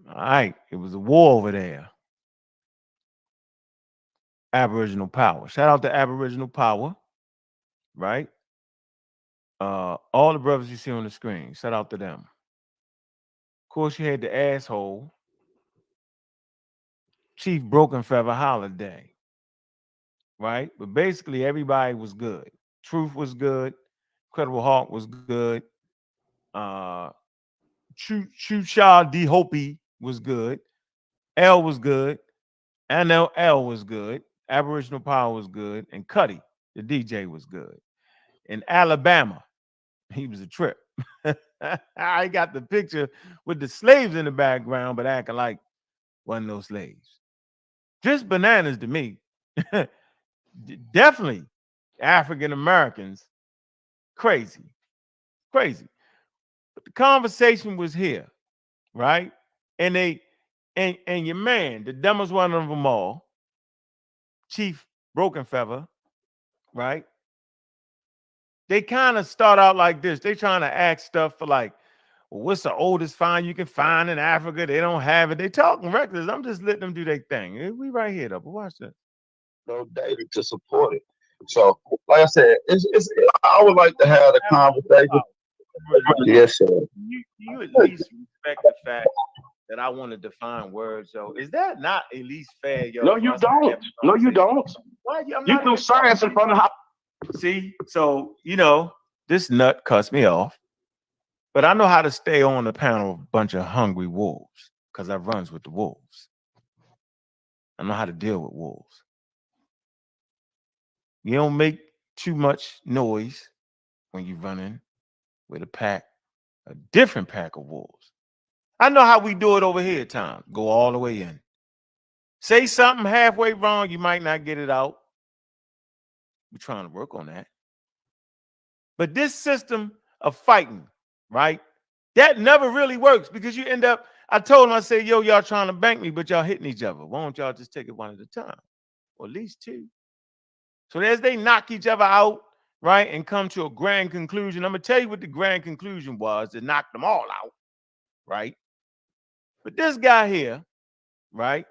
All right, it was a war over there. Aboriginal power. Shout out to Aboriginal power, right? All the brothers you see on the screen, shout out to them. Of course, you had the asshole, Chief Broken Feather Holiday, right? But basically, everybody was good. Truth was good. Incredible Hawk was good. Uh, Chusha D Hopi was good. L was good. NLL was good. Aboriginal Power was good. And Cuddy, the DJ, was good. In Alabama, he was a trip. I got the picture with the slaves in the background, but acting like wasn't no slaves. Just bananas to me. Definitely African Americans. Crazy. Crazy. But the conversation was here, right? And your man, the dumbest one of them all, Chief Broken Feather, right? They kind of start out like this. They trying to ask stuff for like, well, what's the oldest find you can find in Africa? They don't have it. They talking reckless. I'm just letting them do their thing. We right here though, but watch this. No data to support it. So, like I said, I would like to have the conversation. Yes, sir. You at least respect the fact that I want to define words, though. Is that not at least fair, yo? No, you don't. No, you don't. Why? You do science in front of how. See, so this nut cuts me off, but I know how to stay on the panel of a bunch of hungry wolves because I runs with the wolves. I know how to deal with wolves. You don't make too much noise when you're running with a different pack of wolves. I know how we do it over here, Tom. Go all the way in. Say something halfway wrong, you might not get it out. We're trying to work on that. But this system of fighting, right? That never really works because you end up, I told him, I said, yo, y'all trying to bank me, but y'all hitting each other. Why don't y'all just take it one at a time? Or at least two. So as they knock each other out, right, and come to a grand conclusion, I'm going to tell you what the grand conclusion was that knocked them all out, right? But this guy here, right,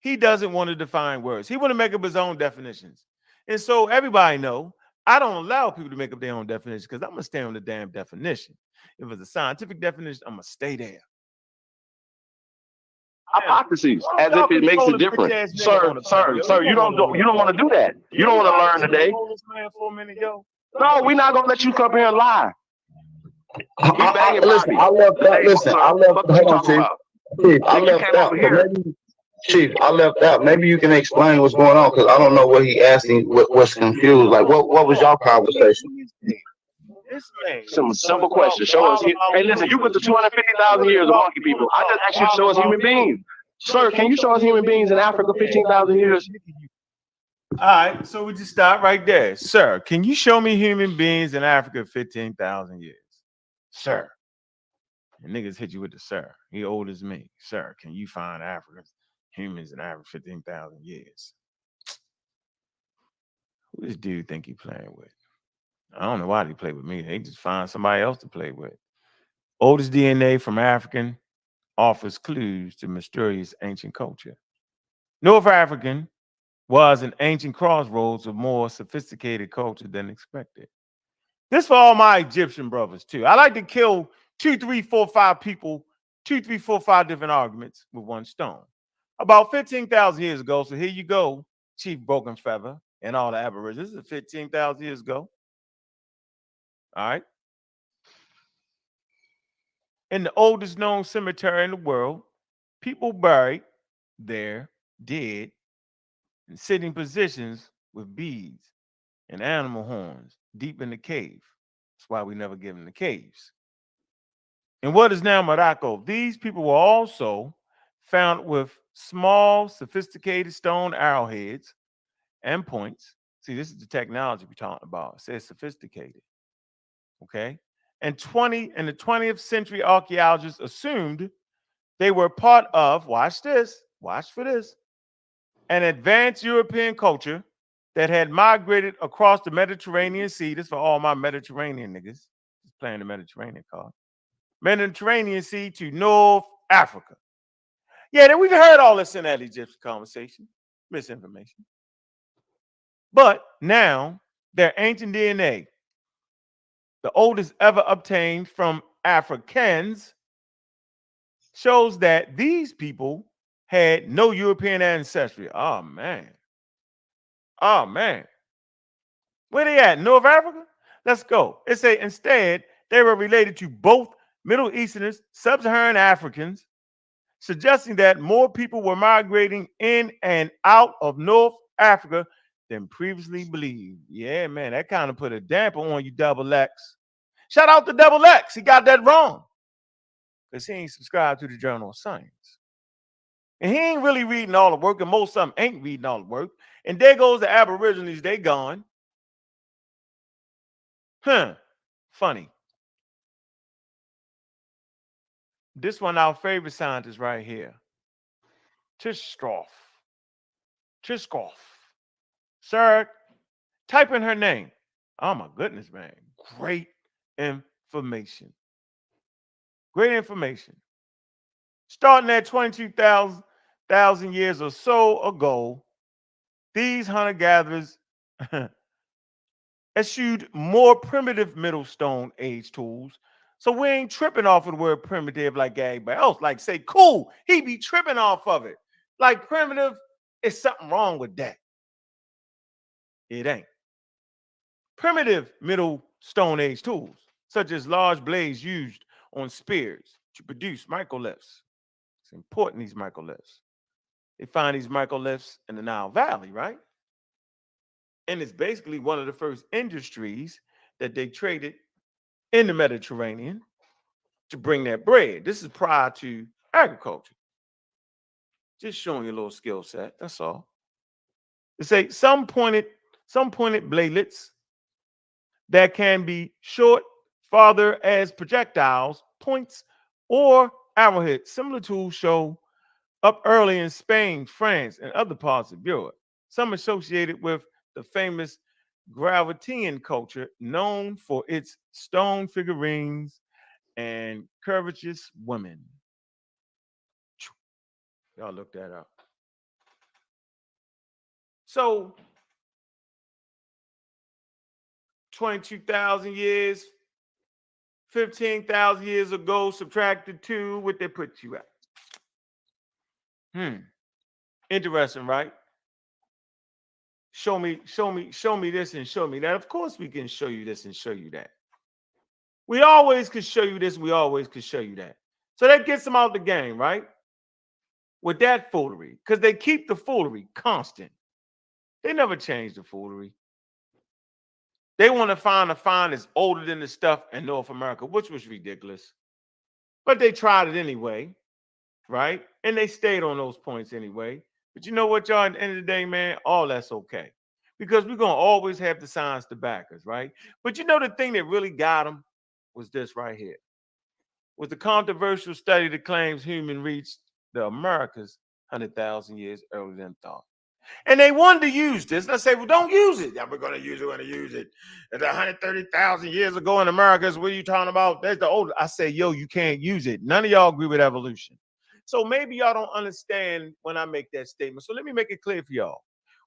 he doesn't want to define words. He want to make up his own definitions. And so everybody know I don't allow people to make up their own definitions because I'm going to stay on the damn definition. If it's a scientific definition, I'm going to stay there. Hypotheses, as if it makes a difference. Sir, you don't want to do that. You don't want to learn today. No, we're not going to let you come here and lie. Listen, I left out. Chief, I left out. Maybe you can explain what's going on because I don't know what he asking. What's confused? Like, what was y'all conversation? Some simple question. Show us. Hey, listen, you put the 250,000 years of monkey people. I just asked you to show us human beings. Sir, can you show us human beings in Africa 15,000 years? All right, so we just stop right there. Sir, can you show me human beings in Africa 15,000 years? Sir. And niggas hit you with the sir. He old as me. Sir, can you find Africans, humans in Africa 15,000 years? Who this dude think he playing with? I don't know why they play with me. They just find somebody else to play with. Oldest DNA from African offers clues to mysterious ancient culture. North African was an ancient crossroads of more sophisticated culture than expected. This for all my Egyptian brothers, too. I like to kill 2, 3, 4, 5 people, 2, 3, 4, 5 different arguments with one stone. About 15,000 years ago, so here you go, Chief Broken Feather and all the Aborigines. This is 15,000 years ago. All right. In the oldest known cemetery in the world, people buried their dead in sitting positions with beads and animal horns deep in the cave. That's why we never give them the caves. In what is now Morocco, these people were also found with small, sophisticated stone arrowheads and points. See, this is the technology we're talking about. It says sophisticated. Okay. And in the 20th century, archaeologists assumed they were part of, watch for this, an advanced European culture that had migrated across the Mediterranean Sea. This for all my Mediterranean niggas. Just playing the Mediterranean card. Mediterranean Sea to North Africa. Yeah, then we've heard all this in that Egyptian conversation, misinformation. But now their ancient DNA, the oldest ever obtained from Africans, shows that these people had no European ancestry. Oh man. Oh man. Where they at? North Africa? Let's go. It say instead they were related to both Middle Easterners, sub-Saharan Africans, suggesting that more people were migrating in and out of North Africa than previously believed. Yeah, man, that kind of put a damper on you, Double X. Shout out to Double X. He got that wrong because he ain't subscribed to the Journal of Science. And he ain't really reading all the work, and most of them ain't reading all the work. And there goes the Aborigines. They gone. Huh. Funny. This one, our favorite scientist right here. Tishkoff. Sir, type in her name. Oh my goodness, man. Great information. Great information. Starting at 22,000 years or so ago, these hunter-gatherers eschewed more primitive Middle Stone Age tools. So we ain't tripping off of the word primitive like everybody else. Like say, cool, he be tripping off of it. Like primitive, is something wrong with that. It ain't. Primitive Middle Stone Age tools, such as large blades used on spears to produce microliths. It's important, these microliths. They find these microliths in the Nile Valley, right? And it's basically one of the first industries that they traded in the Mediterranean to bring that bread. This is prior to agriculture. Just showing you a little skill set, that's all. They say some pointed bladelets that can be short, farther as projectiles, points, or arrowheads. Similar tools show up early in Spain, France, and other parts of Europe. Some associated with the famous Gravitian culture, known for its stone figurines and curvaceous women. Y'all look that up. So 22,000 years, 15,000 years ago, subtracted 2, what they put you at? Interesting, right? Show me this and show me that. Of course we can show you this and show you that. We always could show you this, we always could show you that. So that gets them out the game, right? With that foolery, because they keep the foolery constant. They never change the foolery. They want to find a find that's older than the stuff in North America, which was ridiculous. But they tried it anyway, right? And they stayed on those points anyway. But you know what, y'all, at the end of the day, man, all that's okay. Because we're going to always have the science to back us, right? But you know the thing that really got them was this right here. Was the controversial study that claims human reached the Americas 100,000 years earlier than thought. And they wanted to use this. Let's say, well, don't use it. Yeah, we're going to use it. We're going to use it. It's 130,000 years ago in America. What are you talking about? That's the old. I say, yo, you can't use it. None of y'all agree with evolution. So maybe y'all don't understand when I make that statement. So let me make it clear for y'all.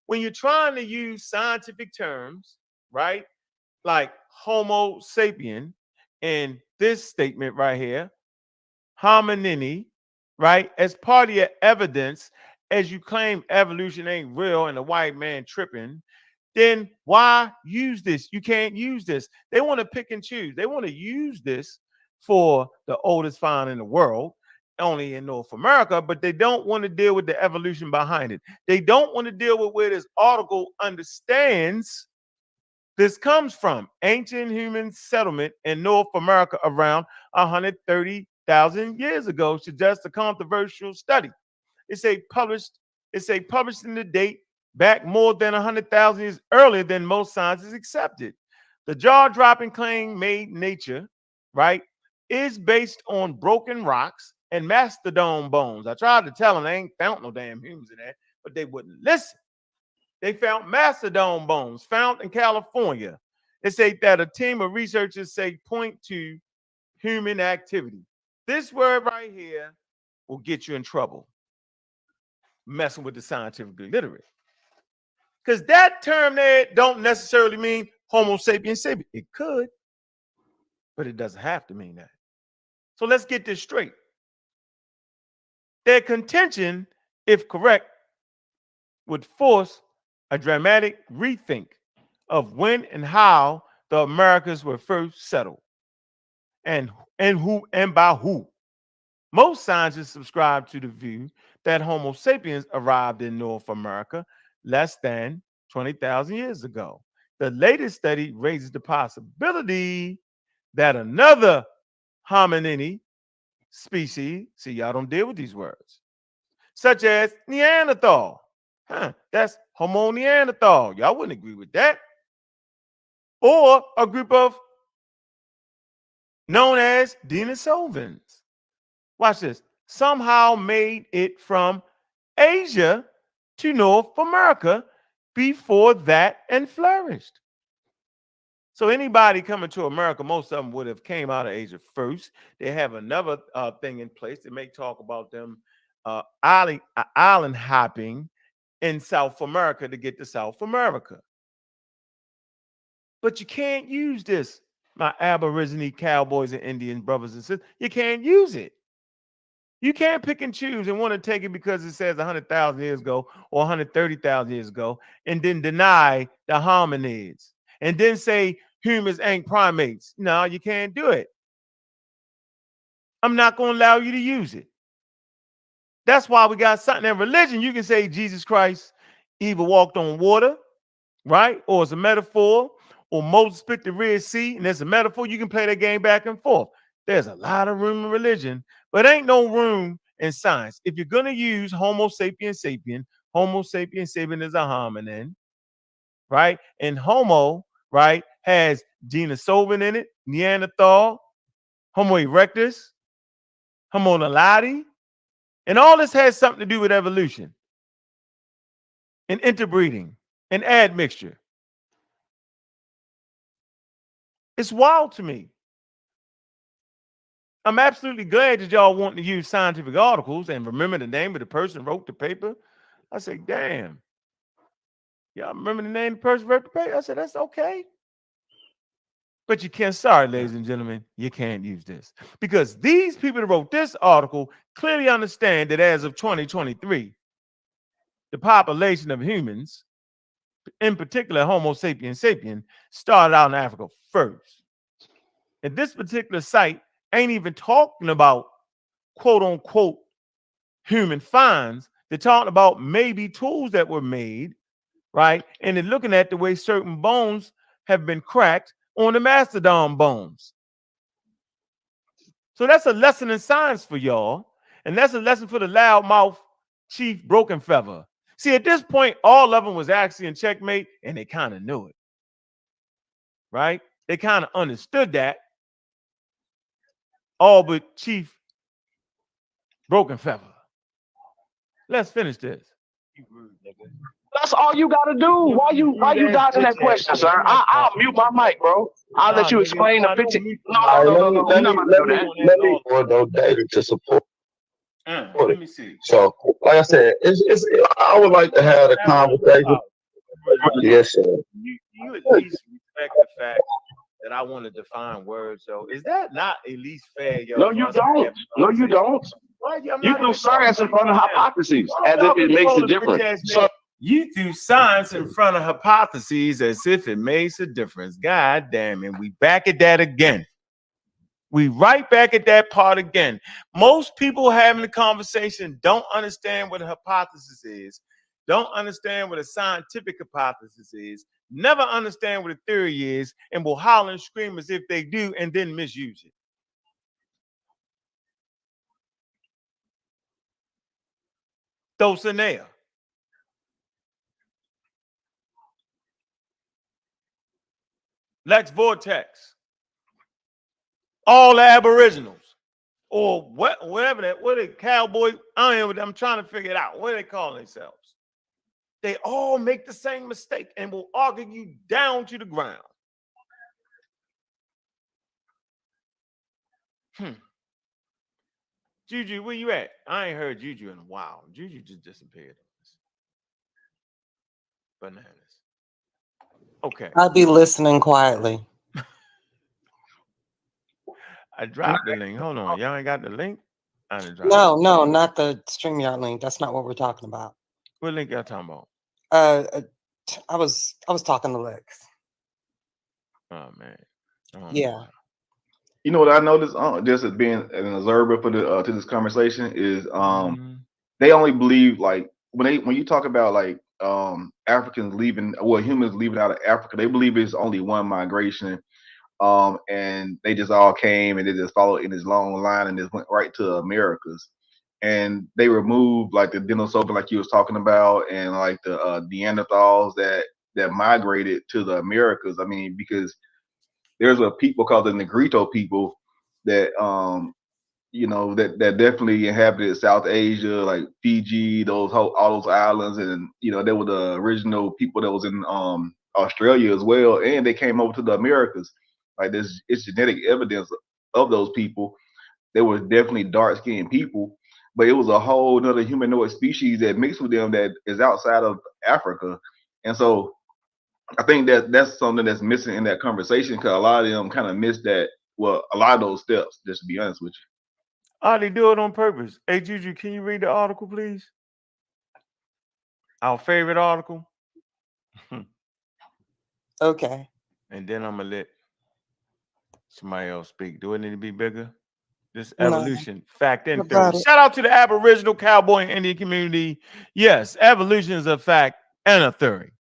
When you're trying to use scientific terms, right, like Homo sapien, and this statement right here, hominini, right, as part of your evidence, as you claim evolution ain't real and the white man tripping, then why use this? You can't use this. They want to pick and choose. They want to use this for the oldest find in the world, only in North America, but they don't want to deal with the evolution behind it. They don't want to deal with where this article understands this comes from. Ancient human settlement in North America around 130,000 years ago suggests a controversial study. It's published in the date back more than 100,000 years earlier than most scientists accepted. The jaw-dropping claim made Nature, right, is based on broken rocks and mastodon bones. I tried to tell them they ain't found no damn humans in that, but they wouldn't listen. They found mastodon bones found in California. They say that a team of researchers say point to human activity. This word right here will get you in trouble. messing with the scientifically literate. Because that term there don't necessarily mean Homo sapiens sapiens. It could, but it doesn't have to mean that. So let's get this straight. Their contention, if correct, would force a dramatic rethink of when and how the Americas were first settled, and who and by who. Most scientists subscribe to the view that Homo sapiens arrived in North America less than 20,000 years ago. The latest study raises the possibility that another hominid species, see, y'all don't deal with these words, such as Neanderthal. That's Homo Neanderthal. Y'all wouldn't agree with that. Or a group of known as Denisovans. Watch this. Somehow made it from Asia to North America before that and flourished. So anybody coming to America, most of them would have came out of Asia first. They have another thing in place. They may talk about them island hopping in South America to get to South America. But you can't use this, my Aborigine cowboys and Indian brothers and sisters. You can't use it. You can't pick and choose and want to take it because it says 100,000 years ago or 130,000 years ago and then deny the hominids and then say humans ain't primates. No, you can't do it. I'm not going to allow you to use it. That's why we got something in religion. You can say Jesus Christ either walked on water, right? Or it's a metaphor, or Moses split the Red Sea, and there's a metaphor. You can play that game back and forth. There's a lot of room in religion, but ain't no room in science. If you're going to use Homo sapiens sapien, Homo sapiens sapien is a hominin, right? And Homo, right, has Denisovan in it, Neanderthal, Homo erectus, Homo naledi, and all this has something to do with evolution and interbreeding and admixture. It's wild to me. I'm absolutely glad that y'all want to use scientific articles and remember the name of the person who wrote the paper. I say, damn. Y'all remember the name of the person who wrote the paper? I said, that's okay. But you can't, sorry, ladies and gentlemen, you can't use this. Because these people that wrote this article clearly understand that as of 2023, the population of humans, in particular Homo sapiens sapien, started out in Africa first. And this particular site ain't even talking about quote unquote human finds. They're talking about maybe tools that were made, right? And they're looking at the way certain bones have been cracked on the mastodon bones. So that's a lesson in science for y'all. And that's a lesson for the loudmouth Chief Broken Feather. See, at this point, all of them was actually in checkmate, and they kind of knew it, right? They kind of understood that. All but Chief Broken Feather. Let's finish this. That's all you gotta do. Why you dodging that question, sir? I'll mute my mic, bro. I'll let you explain the 15. No. Let me for no data to support. Let me see. So, like I said, it's I would like to have a conversation. Yes, sir. You at least respect the fact that I want to define words. So is that not at least fair? Yo, no, you don't. No, you don't. You do science in front of hypotheses as if it makes a difference. So you do science in front of hypotheses as if it makes a difference. God damn it. We back at that again. We right back at that part again. Most people having the conversation don't understand what a hypothesis is, don't understand what a scientific hypothesis is, never understand what a theory is, and will holler and scream as if they do and then misuse it. Dulcinea. Lex Vortex. All Aboriginals. Or whatever that, what are they, cowboy? I don't know, I'm trying to figure it out. What do they call themselves? They all make the same mistake and will argue you down to the ground. Juju, where you at? I ain't heard Juju in a while. Juju just disappeared. Bananas. Okay. I'll be listening quietly. I dropped the link. Hold on. Y'all ain't got the link? I done dropped No, it. no, not the StreamYard link. That's not what we're talking about. What link y'all talking about? I was talking to Lex. Oh man. Yeah. You know what I noticed? Just as being an observer for the to this conversation is they only believe like when you talk about like Africans leaving, well, humans leaving out of Africa, they believe it's only one migration. And they just all came and they just followed in this long line and just went right to Americas. And they removed like the Denisovan, like you was talking about, and like the Neanderthals that migrated to the Americas. I mean, because there's a people called the Negrito people that that definitely inhabited South Asia, like Fiji, all those islands, and they were the original people that was in Australia as well, and they came over to the Americas. Like it's genetic evidence of those people. They were definitely dark skinned people, but it was a whole other humanoid species that mixed with them that is outside of Africa, and so I think that's something that's missing in that conversation because a lot of them kind of miss that. Well, a lot of those steps, just to be honest with you. Oh, they do it on purpose. Hey, Juju, can you read the article, please? Our favorite article. Okay. And then I'm going to let somebody else speak. Do it need to be bigger? This No. evolution, fact and theory. Shout out to the Aboriginal, cowboy, and Indian community. Yes, evolution is a fact and a theory.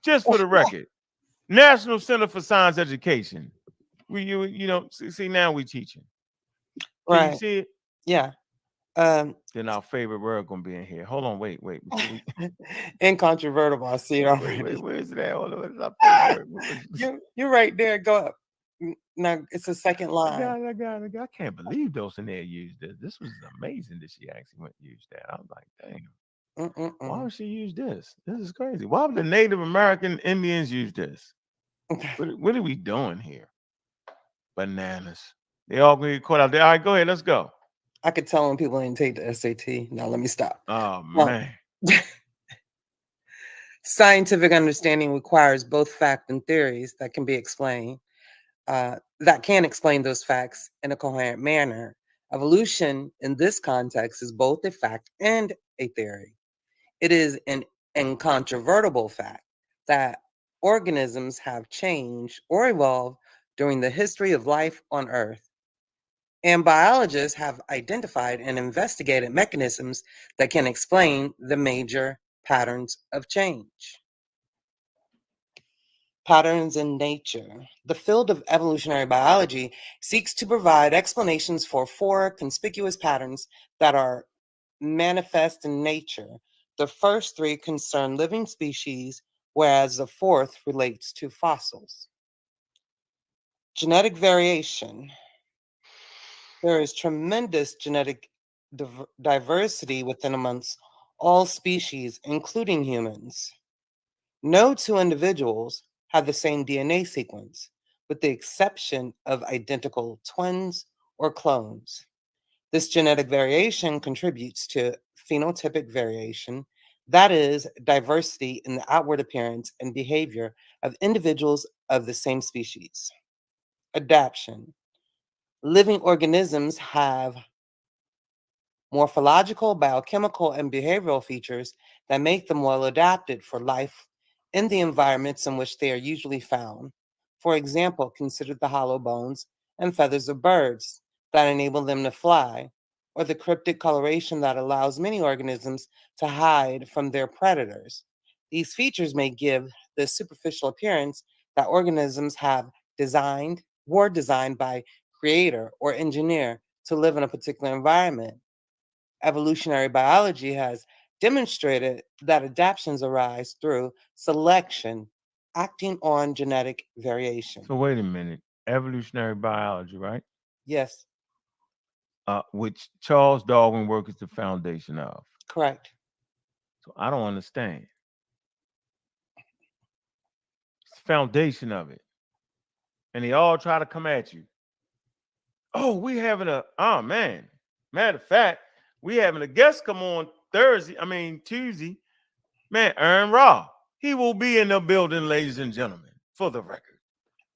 Just for the record. National Center for Science Education. See now we teaching. Can you see it? Yeah. Then our favorite word gonna be in here. Hold on, wait. Incontrovertible. I see it already. Wait, where's that? Hold on, what's our favorite word? You're right there. Go up. Now it's the second line. I can't believe Dulcinea used this. This was amazing that she actually went and used that. I was like, damn. Why would she use this? This is crazy. Why would the Native American Indians use this? What are we doing here? Bananas. They all gonna get caught out there. All right, go ahead. Let's go. I could tell when people didn't take the SAT. Now let me stop. Oh man. Scientific understanding requires both fact and theories that can be explained. That can explain those facts in a coherent manner. Evolution in this context is both a fact and a theory. It is an incontrovertible fact that organisms have changed or evolved during the history of life on Earth. And biologists have identified and investigated mechanisms that can explain the major patterns of change. Patterns in nature. The field of evolutionary biology seeks to provide explanations for 4 conspicuous patterns that are manifest in nature. The first 3 concern living species, whereas the 4th relates to fossils. Genetic variation. There is tremendous genetic diversity within amongst all species, including humans. No 2 individuals have the same DNA sequence, with the exception of identical twins or clones. This genetic variation contributes to phenotypic variation, that is, diversity in the outward appearance and behavior of individuals of the same species. Adaptation. Living organisms have morphological, biochemical, and behavioral features that make them well adapted for life in the environments in which they are usually found. For example, consider the hollow bones and feathers of birds that enable them to fly, or the cryptic coloration that allows many organisms to hide from their predators. These features may give the superficial appearance that organisms were designed by creator or engineer to live in a particular environment. Evolutionary biology has demonstrated that adaptations arise through selection, acting on genetic variation. So wait a minute. Evolutionary biology, right? Yes. Which Charles Darwin work is the foundation of. Correct. So I don't understand. It's the foundation of it. And they all try to come at you. Oh, we having oh man. Matter of fact, we having a guest come on Tuesday. Man, Aaron Raw. He will be in the building, ladies and gentlemen, for the record.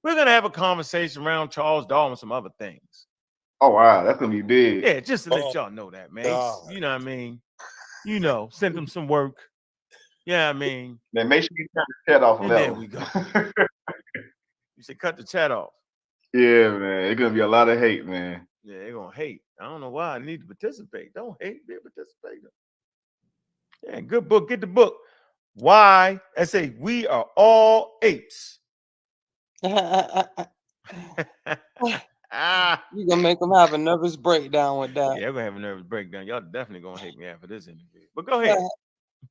We're going to have a conversation around Charles Darwin and some other things. Oh, wow. That's going to be big. Yeah, just to let y'all know that, man. You know what I mean? You know, send him some work. Yeah, I mean. Then make sure you cut the chat off of that. There we go. You should cut the chat off. Yeah, man. It's going to be a lot of hate, man. Yeah, they're going to hate. I don't know why. I need to participate. Don't hate. Be a participator. Yeah, good book. Get the book. Why? I say we are all apes. You're gonna make them have a nervous breakdown with that. Yeah, we're gonna have a nervous breakdown. Y'all definitely gonna hate me after this interview. But go ahead.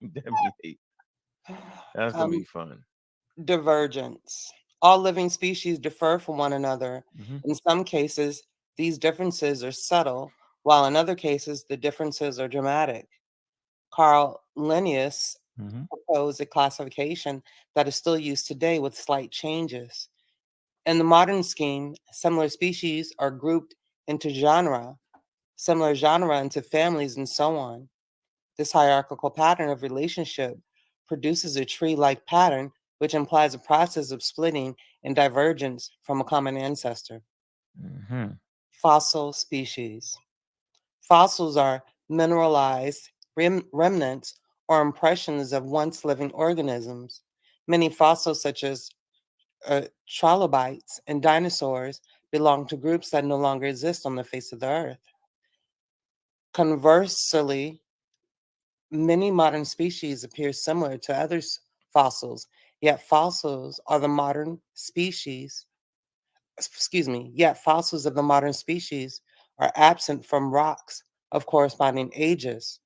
Definitely hate. That's gonna be fun. Divergence. All living species differ from one another. In some cases, these differences are subtle, while in other cases, the differences are dramatic. Carl Linnaeus proposed a classification that is still used today with slight changes. In the modern scheme, similar species are grouped into genera, similar genera into families, and so on. This hierarchical pattern of relationship produces a tree-like pattern, which implies a process of splitting and divergence from a common ancestor. Fossil species. Fossils are mineralized remnants or impressions of once living organisms. Many fossils, such as trilobites and dinosaurs, belong to groups that no longer exist on the face of the earth. Conversely, many modern species appear similar to other fossils, yet fossils of the modern species are absent from rocks of corresponding ages.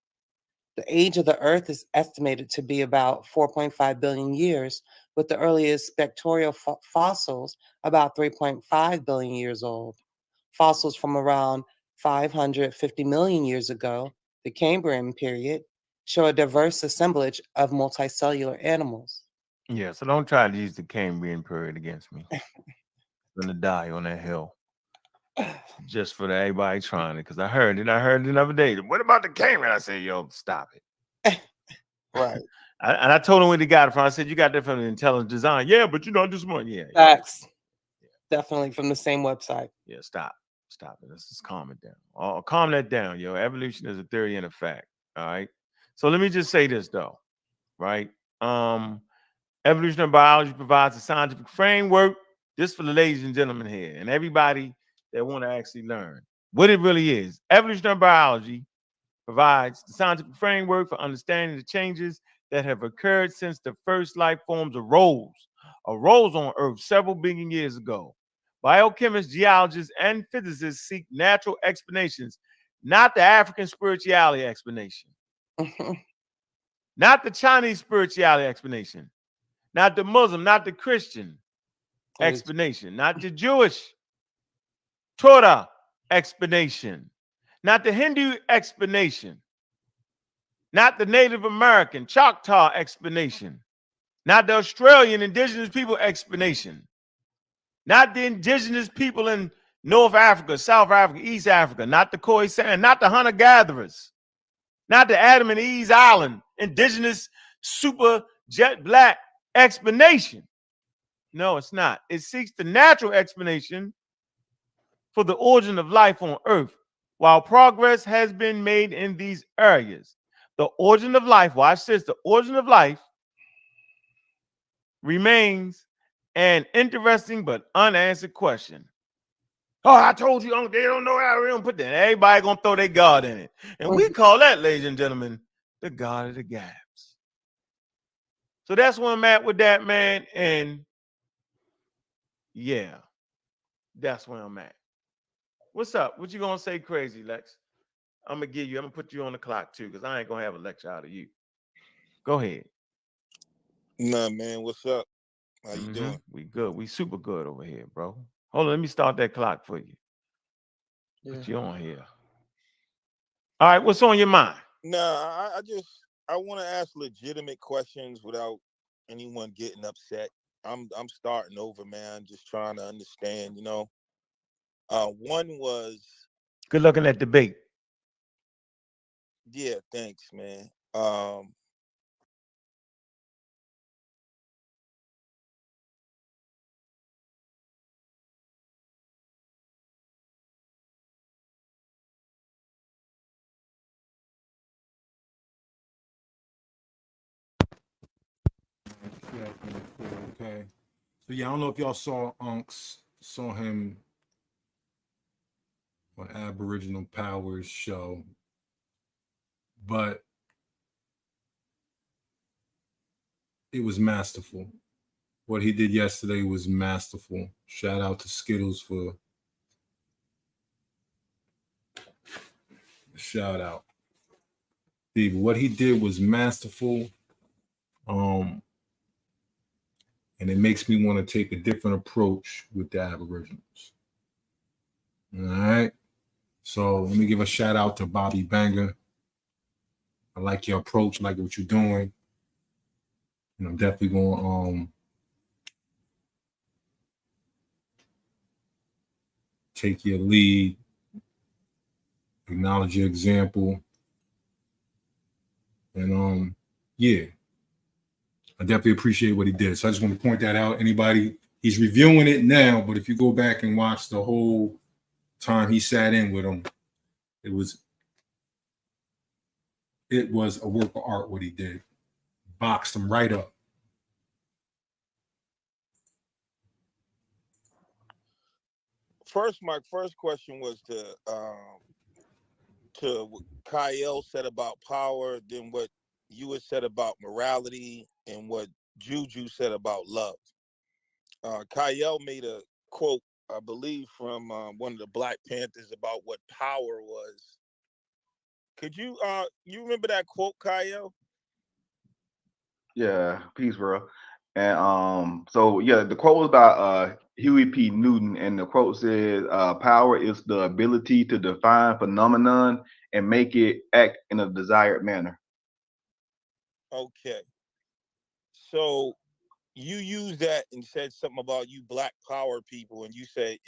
The age of the Earth is estimated to be about 4.5 billion years, with the earliest spectral fossils about 3.5 billion years old. Fossils from around 550 million years ago, the Cambrian period, show a diverse assemblage of multicellular animals. Yeah, so don't try to use the Cambrian period against me. I'm gonna die on that hill. Just for everybody trying it, because I heard it the other day. What about the Cambrian? I said, yo, stop it. Right. And I told him where he got it from. I said, you got that from the Intelligent Design. Yeah, but this one. Yeah. Facts. Yeah. Definitely from the same website. Yeah, stop it. Let's just calm it down. Calm that down, yo. Evolution is a theory and a fact. All right. So let me just say this though, right? Evolutionary biology provides a scientific framework just for the ladies and gentlemen here and everybody that want to actually learn what it really is. Evolutionary biology provides the scientific framework for understanding the changes that have occurred since the first life forms arose on Earth several billion years ago. Biochemists, geologists, and physicists seek natural explanations, not the African spirituality explanation, not the Chinese spirituality explanation, not the Muslim, not the Christian explanation, not the Jewish Torah explanation, not the Hindu explanation, not the Native American Choctaw explanation, not the Australian indigenous people explanation, not the indigenous people in North Africa, South Africa, East Africa, not the Khoisan, not the hunter-gatherers, not the Adam and Eve's Island indigenous super jet black explanation. No, it's not. It seeks the natural explanation for the origin of life on Earth. While progress has been made in these areas, the origin of life, watch this, the origin of life remains an interesting but unanswered question. Oh, I told you, they don't know how we don't put that. Everybody gonna throw their God in it. And we call that, ladies and gentlemen, the God of the gaps. So that's where I'm at with that, man. And yeah, that's where I'm at. What's up? What you gonna say crazy, Lex? I'm gonna put you on the clock too, because I ain't gonna have a lecture out of you. Go ahead. Nah, man, what's up? How you doing? We good. We super good over here, bro. Hold on, let me start that clock for you. Put you on here. All right, what's on your mind? Nah, I want to ask legitimate questions without anyone getting upset. I'm starting over, man. Just trying to understand, One was good luck in that debate. Yeah, thanks, man. Okay. So yeah, I don't know if y'all saw saw him on Aboriginal Powers show, but it was masterful. What he did yesterday was masterful. Shout out to Skittles for the shout out. What he did was masterful. Um, and it makes me want to take a different approach with the Aboriginals. All right. So let me give a shout out to Bobby Banger. I like your approach, I like what you're doing. And I'm definitely going to take your lead, acknowledge your example. And yeah, I definitely appreciate what he did. So I just want to point that out. Anybody, he's reviewing it now, but if you go back and watch the whole time he sat in with him, it was a work of art what he did. Boxed him right up. My first question was to what Kyle said about power, then what you had said about morality, and what Juju said about love. Kyle made a quote, I believe, from one of the Black Panthers about what power was. Could you remember that quote, Kyle? Yeah, peace, bro. And so yeah, the quote was about Huey P. Newton, and the quote says, "Power is the ability to define phenomenon and make it act in a desired manner." Okay. So you used that and said something about you Black Power people, and you said,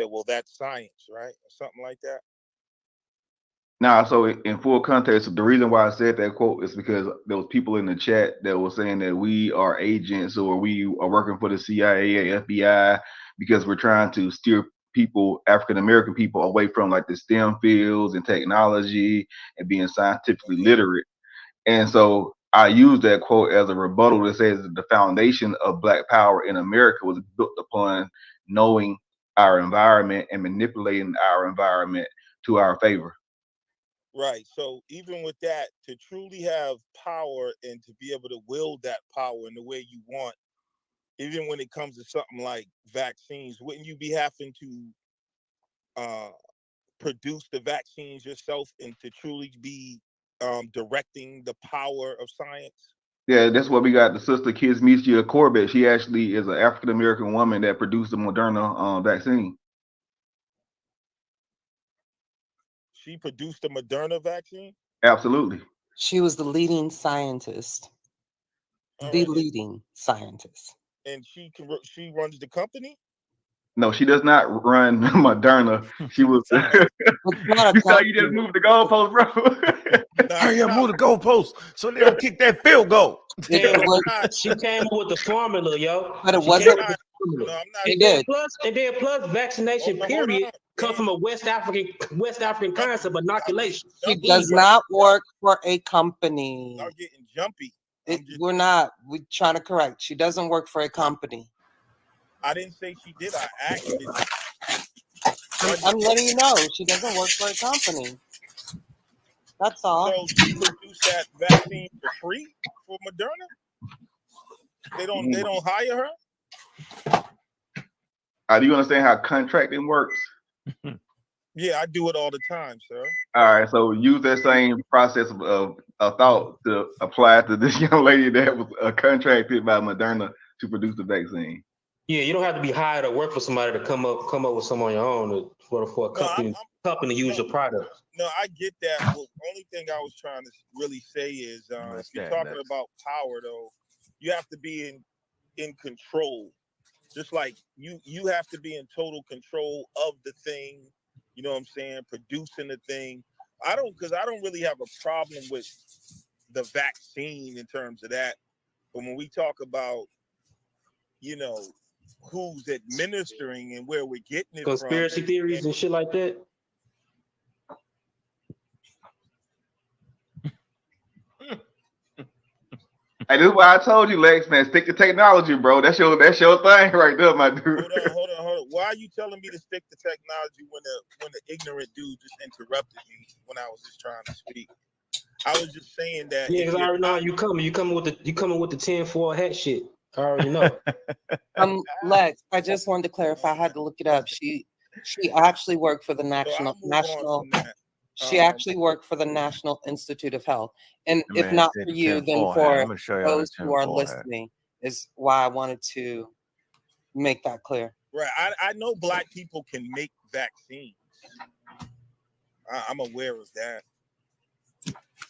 well, that's science, right, or something like that. Now, so in full context, the reason why I said that quote is because there was people in the chat that were saying that we are agents or we are working for the CIA or FBI because we're trying to steer people, African American people, away from like the STEM fields and technology and being scientifically literate. And so I use that quote as a rebuttal that says that the foundation of Black power in America was built upon knowing our environment and manipulating our environment to our favor. Right. So even with that, to truly have power and to be able to wield that power in the way you want, even when it comes to something like vaccines, wouldn't you be having to uh, produce the vaccines yourself and to truly be directing the power of science? Yeah, that's what we got. The sister Kismesia Corbett. She actually is an African American woman that produced the Moderna vaccine. She produced the Moderna vaccine? Absolutely. She was the leading scientist. All The right. leading scientist. And she runs the company? No, she does not run Moderna. She was. It's not a You thought you just company. moved the goalpost, bro? Hurry up, move the goalpost so they don't kick that field goal. It was, She came up with the formula, yo. but it She wasn't. came up with the No, formula. I'm not. She And then did. plus vaccination Hold period on. come from a West African concept of inoculation. She Jumpy. does not work for a company. Y'all getting jumpy. We're not. We're trying to correct. She doesn't work for a company. I didn't say she did. I asked it. I'm letting you know she doesn't work for a company. That's all. So she produced that vaccine for free for Moderna? They don't hire her? Do you understand how contracting works? Yeah, I do it all the time, sir. All right, so use that same process of thought to apply to this young lady that was contracted by Moderna to produce the vaccine. Yeah, you don't have to be hired or work for somebody to come up with some on your own for a company to use your product. No, I get that. Well, only thing I was trying to really say is if you're talking about power, though, you have to be in control. Just like you have to be in total control of the thing, you know what I'm saying, producing the thing. I don't really have a problem with the vaccine in terms of that. But when we talk about, who's administering and where we're getting it conspiracy from, theories and shit like that. Hey, this is why I told you, Lex, man, stick to technology, bro. That's your thing right there, my dude. Hold on. Why are you telling me to stick to technology when the ignorant dude just interrupted me when I was just trying to speak? I was just saying that. Yeah, because I already know how you coming with the 10-4 hat shit. I already know. Lex, I just wanted to clarify. I had to look it up. She actually worked for the national. She actually worked for the National Institute of Health. And if not for you, then for those who are listening, is why I wanted to make that clear. Right. I know Black people can make vaccines. I'm aware of that.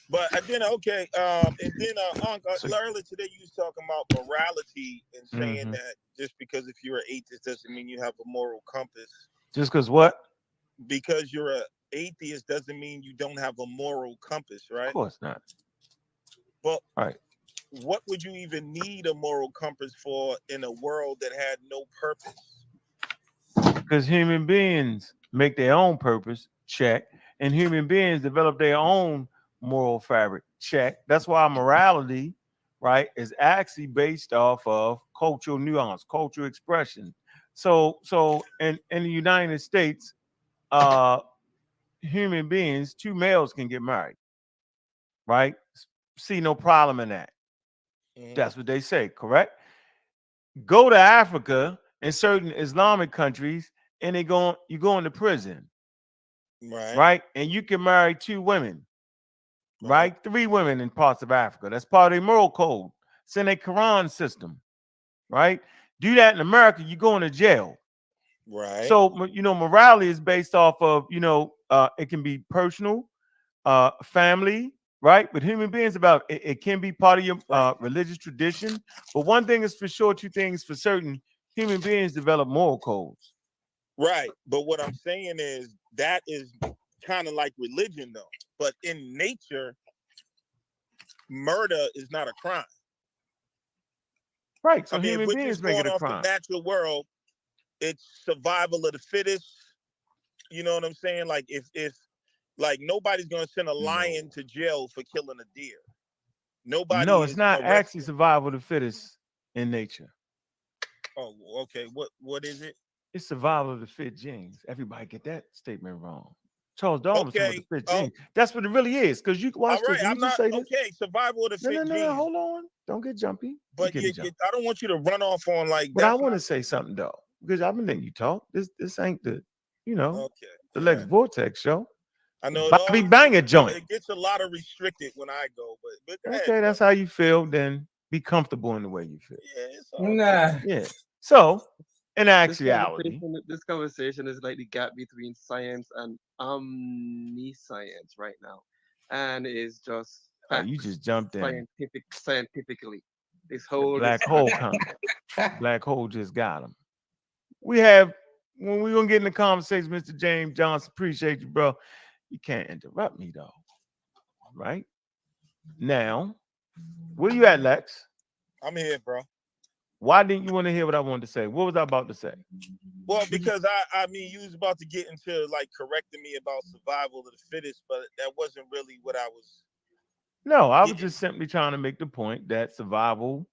But then, okay, and then Ankh, earlier today you was talking about morality and saying that just because if you're an atheist doesn't mean you have a moral compass. Just because what? Because you're an atheist doesn't mean you don't have a moral compass, right? Of course not. But right. What would you even need a moral compass for in a world that had no purpose? Because human beings make their own purpose, check, and human beings develop their own moral fabric, check. That's why morality, right, is actually based off of cultural nuance, cultural expression. So in the United States, human beings, two males can get married, right? See no problem in that. That's what they say, correct? Go to Africa in certain Islamic countries, and you go into prison, right? And you can marry two women, right? 3 women in parts of Africa. That's part of their moral code. It's in their Quran system, right? Do that in America, you go into jail. Right. So, morality is based off of, it can be personal, family, right? But human beings it can be part of your religious tradition. But one thing is for sure, 2 things for certain: human beings develop moral codes. Right. But what I'm saying is that is kind of like religion, though. But in nature, murder is not a crime. Right. So human beings make it a crime. The natural world, it's survival of the fittest. You know what I'm saying? Like if like nobody's gonna send a lion to jail for killing a deer. Nobody. No, it's not actually survival of the fittest in nature. Oh, okay. What is it? It's survival of the fit genes. Everybody get that statement wrong. Charles Darwin was talking about the fit genes. That's what it really is. Because you watch this. I'm not okay. Survival of the fit genes. No, hold on. Don't get jumpy. But I don't want you to run off on like. But I want to say something though, because I've been letting you talk. This ain't the the Lex Vortex show. I know Bobby Banger joint. It gets a lot of restricted when I go, but go okay, ahead, that's how you feel. Then be comfortable in the way you feel. Yeah, it's all right. Yeah. So, in actuality, this conversation is like the gap between science and omniscience right now, and it's just you just jumped in. Scientifically, this whole black hole coming. Black hole just got him. When we're gonna get in the conversation, Mr. James Johnson, appreciate you, bro. You can't interrupt me though, right? Now, where you at, Lex? I'm here, bro. Why didn't you want to hear what I wanted to say? What was I about to say? Well, because I mean, you was about to get into like correcting me about survival of the fittest, but that wasn't really what I was. No, I was just simply trying to make the point that survival,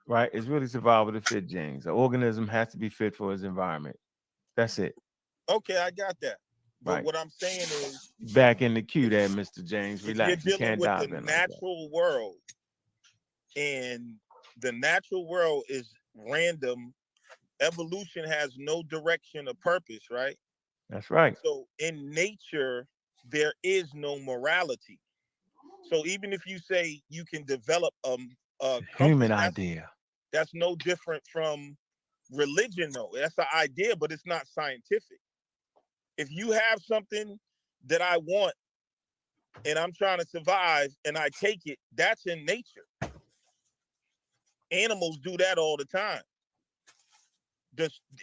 right, is really survival of the fit genes. The organism has to be fit for its environment. That's it. Okay, I got that. But what I'm saying is back in the queue there, Mr. James. Relax. You're dealing with the natural world, and the natural world is random. Evolution has no direction or purpose, right? That's right. So in nature, there is no morality. So even if you say you can develop a human idea, that's no different from religion, though. That's an idea, but it's not scientific. If you have something that I want and I'm trying to survive and I take it, that's in nature. Animals do that all the time.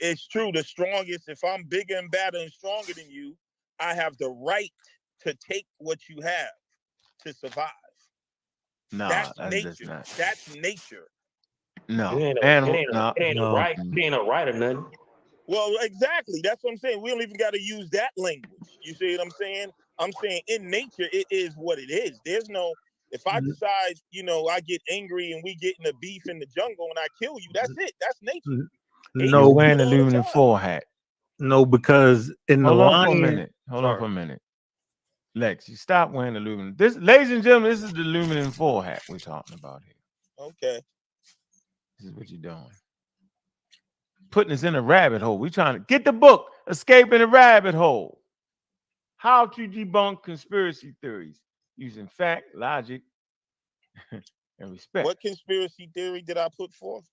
It's true. The strongest, if I'm bigger and badder and stronger than you, I have the right to take what you have to survive. No, That's that's nature. just not. That's nature. No, It animal. ain't No, a right. It ain't a right or nothing. Well, exactly. That's what I'm saying. We don't even got to use that language. You see what I'm saying? I'm saying in nature, it is what it is. There's no, if I decide, you know, I get angry and we get in a beef in the jungle and I kill you, that's it. That's nature. No, wearing the aluminum foil hat. No, because in the Hold on for a lion, minute. Hold on for a minute. Lex, you stop wearing aluminum. This, ladies and gentlemen, this is the aluminum foil hat we're talking about here. Okay. This is what you're doing. Putting us in a rabbit hole. We're trying to get the book, Escaping the Rabbit Hole. How to debunk conspiracy theories using fact, logic, and respect. What conspiracy theory did I put forth?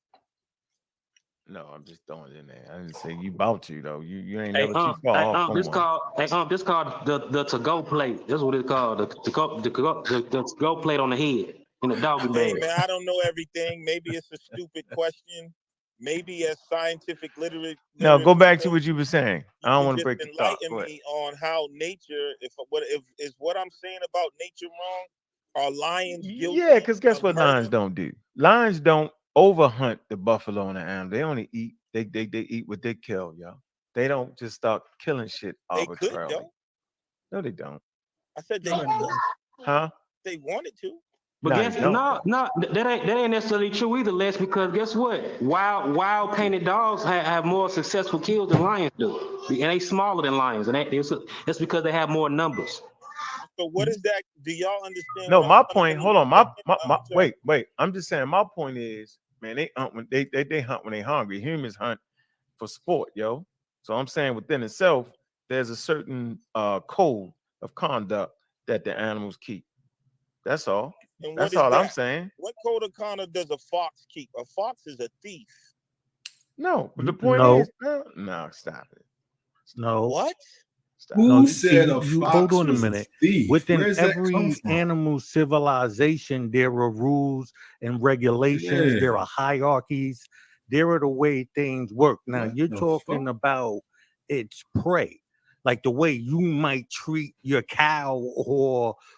No, I'm just throwing it in there. I didn't say you about to though. You ain't Hey, never too far off from this one. this called the to-go plate. That's what it's called. The to-go plate on the head in the doggy Hey bag. man, I don't know everything. Maybe it's a stupid question. Maybe as scientific literature. No, go back to what you were saying. I don't want to just break the thought. enlighten me on how nature, if what I'm saying about nature wrong? Are lions guilty? Yeah, because guess what lions don't do? Lions don't overhunt the buffalo and the animal. They only eat. They eat what they kill, y'all. They don't just start killing shit arbitrarily. They could, though. No, they don't. I said they could. Huh? They wanted to. But that ain't necessarily true either, Les, because guess what? Wild painted dogs have more successful kills than lions do. And they smaller than lions, and that's because they have more numbers. So what is that? Do y'all understand? No, my point. Hold on. My wait. I'm just saying. My point is, man, they hunt when they hunt when they hungry. Humans hunt for sport, yo. So I'm saying within itself, there's a certain code of conduct that the animals keep. That's all. And that's all I'm saying. What code of conduct does a fox keep? A fox is a thief. No, but the point is, no, stop it. No. What? Who said a you fox hold on a was minute. thief? Within Where's that every come from? animal civilization, there are rules and regulations. Yeah. There are hierarchies. There are the way things work. Now What you're the talking about its prey, like the way you might treat your cow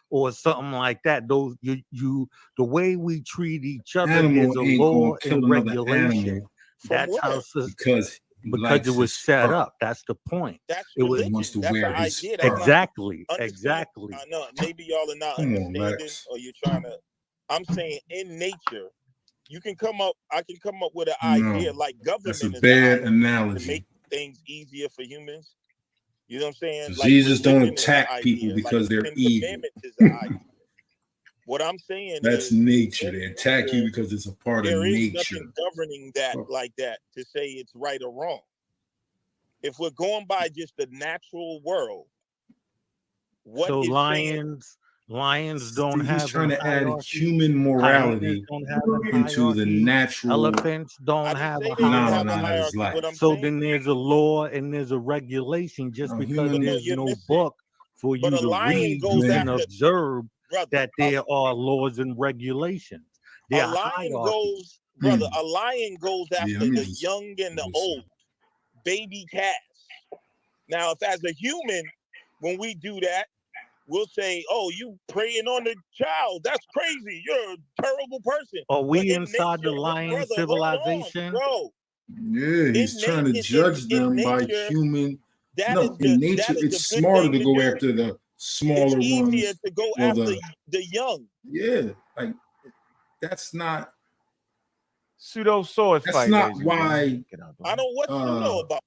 or something like that. Those the way we treat each other Animal is a ain't law gonna kill and another regulation. animal. That's how because it was set up. That's the point. That's it was wants to wear his fur. exactly. I know maybe y'all are not understanding, or you're trying to. I'm saying in nature, you can come up. I can come up with an idea like government. That's a is bad to analogy. make things easier for humans. You know what I'm saying? Jesus don't attack people because they're evil. Is the idea. What I'm saying That's is nature. They attack you because it's a part of there is nature. nothing governing that like that to say it's right or wrong. If we're going by just the natural world, what so is lions don't have. He's trying to add hierarchy. human morality into the natural. Elephants don't have a hierarchy. So then there's a law and there's a regulation. Just because there's no book for you to read, you can observe that there are laws and regulations. There are hierarchies. A lion goes after the young and the old, baby cats. Now, if as a human, when we do that, we'll say, "Oh, you preying on the child? That's crazy. You're a terrible person." Are we inside the lion civilization? Bro. Yeah, he's trying to judge them by human. No, in nature, it's smarter to go after the smaller ones. It's easier to go after the young. Yeah, like that's not pseudo sword fight. That's not why. I don't what you know about.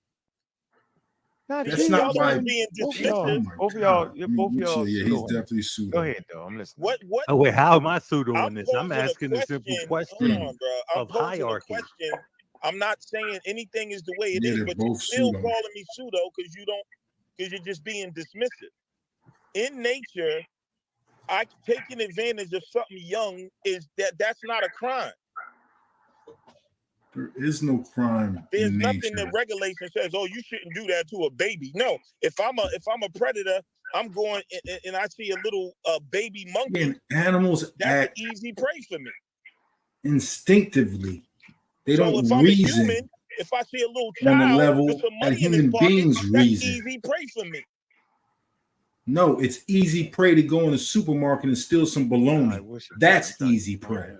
That's not why. Both of y'all. Yeah, he's definitely pseudo. Go ahead, though. I'm listening. What? Oh wait, how am I pseudo in this? I'm asking a simple question of hierarchy. I'm not saying anything is the way it is, but you're still calling me pseudo because you're just being dismissive. In nature, taking advantage of something young that's not a crime. There is no crime. There's nothing that regulation says, "Oh, you shouldn't do that to a baby." No, if I'm a predator, I'm going and I see a little baby monkey. And animals act easy prey for me. Instinctively, they don't if I'm reason. A human, if I see a little on the child level with some money that human in his pocket, beings that's reason. easy prey for me. No, it's easy prey to go in the supermarket and steal some bologna. That's easy prey.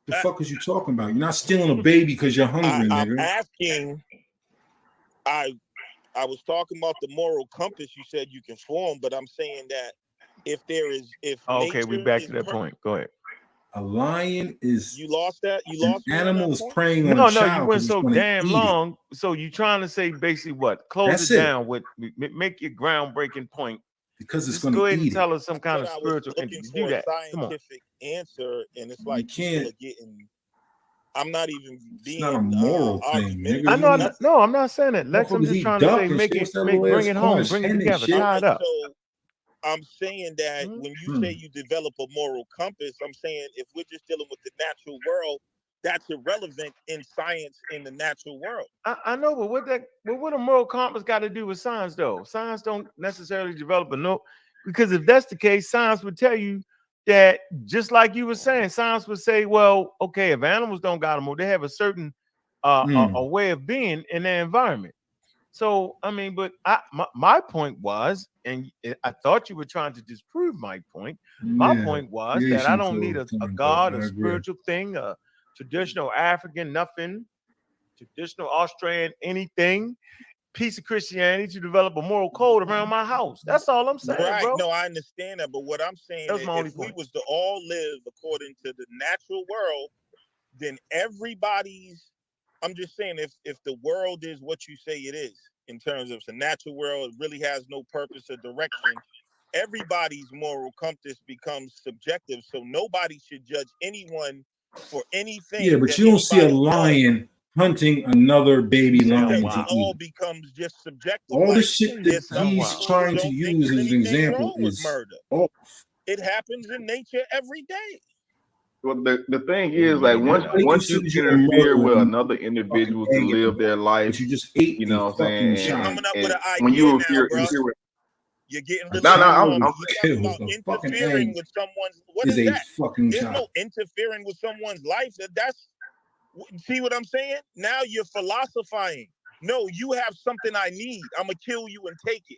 The fuck is you talking about? You're not stealing a baby because you're hungry, I'm nigga. asking. I was talking about the moral compass. You said you can form, but I'm saying that if okay, we back to that point. Go ahead. A lion is. You lost that. You lost. An animal is preying on no, a child. You went so damn long. So you trying to say basically what? Close it down with make your groundbreaking point. Because it's going to go ahead eat and tell us some kind of spiritual entity. Do that. Scientific answer, and it's like people are getting. I'm not even being. It's not a moral thing, nigga. I know. No, I'm not saying that. Lex, I'm just trying to say, bring it home, bring it together, tie it up. So I'm saying that when you say you develop a moral compass, I'm saying if we're just dealing with the natural world, that's irrelevant in science in the natural world. I know, but what a moral compass got to do with science, though? Science don't necessarily develop because if that's the case, science would tell you that, just like you were saying, science would say, well, okay, if animals don't got them, they have a certain a way of being in their environment. So, I mean, but my point was, and I thought you were trying to disprove my point. My point was that I don't need a god, a spiritual thing, a traditional African nothing, traditional Australian anything, piece of Christianity to develop a moral code around my house. That's all I'm saying, right, bro. No, I understand that, but what I'm saying is if we was to all live according to the natural world, then I'm just saying if the world is what you say it is, in terms of the natural world, it really has no purpose or direction, everybody's moral compass becomes subjective, so nobody should judge anyone for anything. Yeah, but you don't see a lion hunting another baby lion to all eat. Becomes just subjective. All the shit that he's trying to use as an example is murder. It happens in nature every day. Well, the thing is, like, once you interfere with another individual to live their life, you just ate, you know what I'm saying? You're coming up with an idea when you now, bro. You're getting I'm interfering with someone's. What is that? There's no interfering with someone's life. That's see what I'm saying? Now you're philosophizing. No, you have something I need. I'm gonna kill you and take it.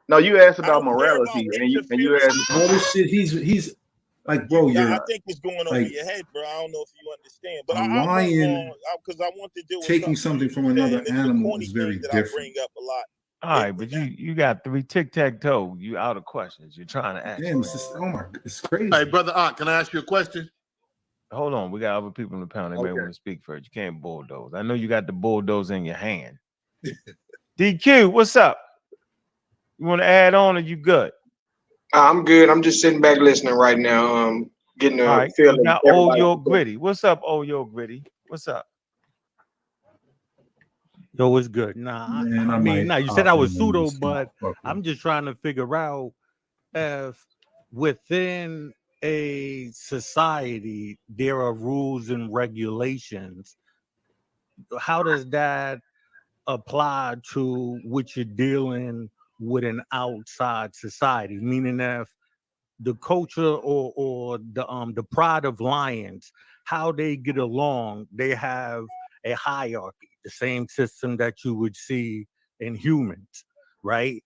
No, you asked about morality, and you asked all this shit. He's like, bro, I think it's going over your head, bro. I don't know if you understand. But a lion, because I want to deal with taking something from another animal is very different. I bring up a lot. All right, but you got 3 tic-tac-toe. You out of questions. You're trying to ask. Damn, it's crazy. Hey, brother Ankh, can I ask you a question? Hold on, we got other people in the panel. They may want to speak first. You can't bulldoze. I know you got the bulldoze in your hand. DQ, what's up? You want to add on, or you good? I'm good. I'm just sitting back listening right now. Getting a feeling. Got Old York Gritty. What's up, Old York Gritty? What's up? Yo, it's good. Nah, I mean, you said I was pseudo, but I'm just trying to figure out if within a society there are rules and regulations. How does that apply to what you're dealing with an outside society? Meaning, if the culture or the pride of lions, how they get along, they have a hierarchy, the same system that you would see in humans, right?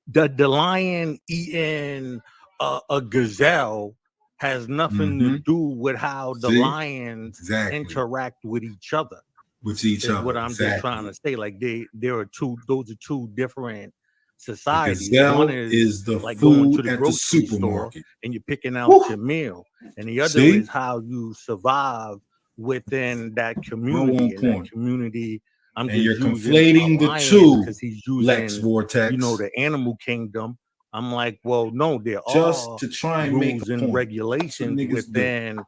The lion eating a gazelle has nothing to do with how the lions interact with each other. What I'm just trying to say. Like those are two different societies. One is the like going to the grocery store and you're picking out your meal, and the other is how you survive within that community. And you're conflating the two because he's using Lex Vortex, the animal kingdom. I'm like, well, no, there just are to try and rules and regulations within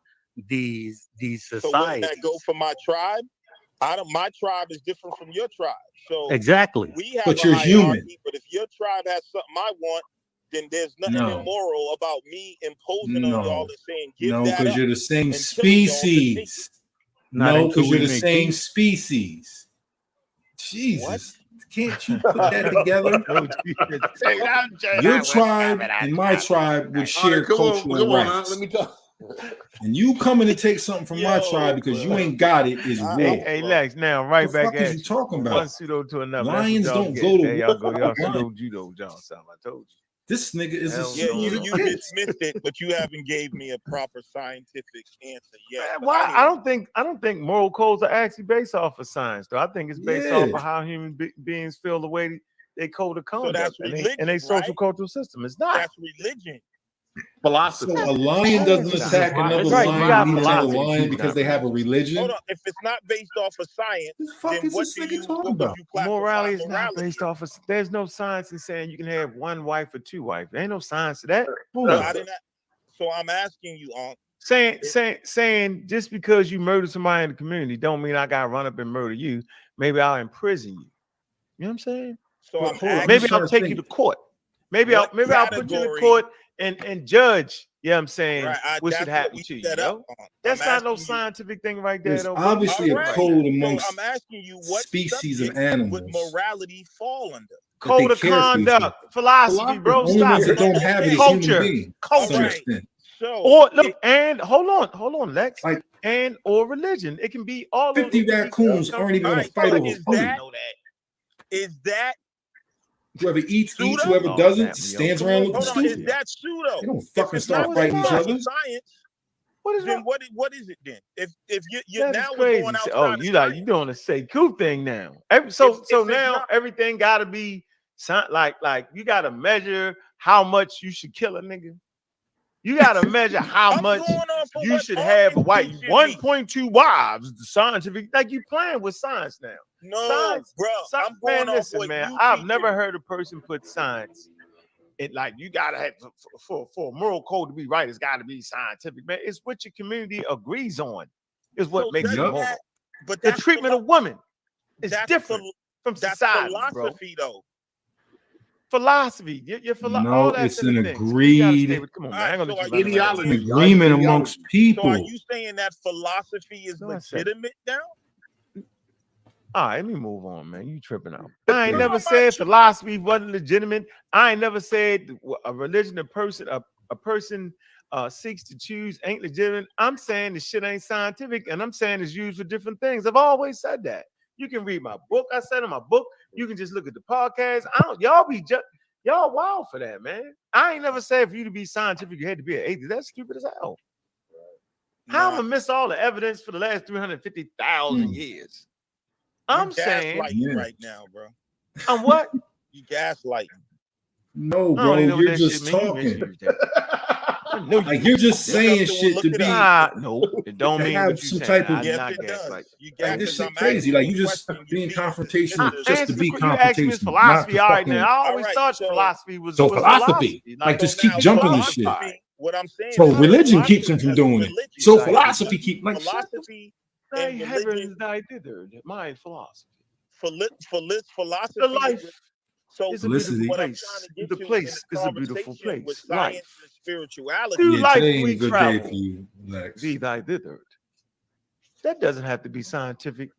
these societies. So wouldn't that go for my tribe? My tribe is different from your tribe. So exactly. We have but you're human. But if your tribe has something I want, then there's nothing immoral about me imposing on y'all and saying, give that up. Because you're the same species. No, because you're the same species. Jesus. What? Can't you put that together? Your tribe and my tribe would share cultural rights. Let me talk. And you coming to take something from my tribe because you ain't got it is war. Hey, Lex, now right back at you talking about? One pseudo to another. Lions don't go to war. Y'all pseudo judo, John. I told you. This nigga is a yeah. You dismissed it, but you haven't gave me a proper scientific answer yet. Man, why? Anyway. I don't think moral codes are actually based off of science, though. I think it's based off of how human beings feel the way they code of conduct, so that's religion, and they social right? cultural system. It's not. That's religion. Philosophy. So a lion doesn't attack another lion, meaning another lion because they have a religion. Hold on. If it's not based off of science, then what do you classify morality is not based off of. There's no science in saying you can have one wife or two wives. There ain't no science to that. So I'm asking you, saying just because you murder somebody in the community don't mean I gotta run up and murder you. Maybe I'll imprison you. You know what I'm saying? So maybe I'll take you to court. Maybe I'll put you in the court and judge. Yeah, I'm saying what should happen to you. That's not no scientific thing right there. There's obviously a code amongst I'm asking you what species of animals. Would morality fall under? Code of conduct, philosophy, bro. Only Stop ones that don't have it is culture, human beings. culture. So, or look, and hold on, Lex. Like or religion. It can be all 50 raccoons aren't even gonna fight over food. Is that whoever eats, whoever doesn't stands around looking stupid. Is that pseudo? They don't fucking start fighting each other. Science. What is it then? If you're now crazy. Going outside you doing a Sekou thing now. So now everything gotta be like you gotta measure how much you should kill a nigga. You gotta measure how much you should have a wife. 1.2 wives. The scientific, like you playing with science now. No, science, bro. I'm going listen, man. I've never heard a person put science. It like you gotta have for a moral code to be right. It's got to be scientific, man. It's what your community agrees on. Is what makes it moral. But the treatment of women is different from society, philosophy, though. Philosophy, no, it's an agreed ideology, agreement amongst people. So are you saying that philosophy is legitimate now? All right, let me move on, man. You tripping out. I ain't never said philosophy wasn't legitimate. I ain't never said a religion, a person seeks to choose ain't legitimate. I'm saying the shit ain't scientific, and I'm saying it's used for different things. I've always said that. You can read my book. I said in my book, you can just look at the podcast. Y'all wild for that, man. I ain't never said for you to be scientific, you had to be an atheist. That's stupid as hell. How am I miss all the evidence for the last 350,000 years? I'm saying right now, bro. I'm what? You gaslighting. No, bro, you're just talking. Like you're just saying shit to be. No, it don't mean have some type of. Like this shit crazy. Like you just being confrontational just to be confrontational. Philosophy, all right. Now I always thought philosophy was philosophy. Like just keep jumping this shit. What I'm saying. So religion keeps him from doing it. So philosophy keep like philosophy. And heavens died thither. My philosophy. Philosophy. The life. So it's a beautiful place. The place is a beautiful place. With science and spirituality. Through life we good travel. Day for you, Lex. Be thy thither. That doesn't have to be scientific.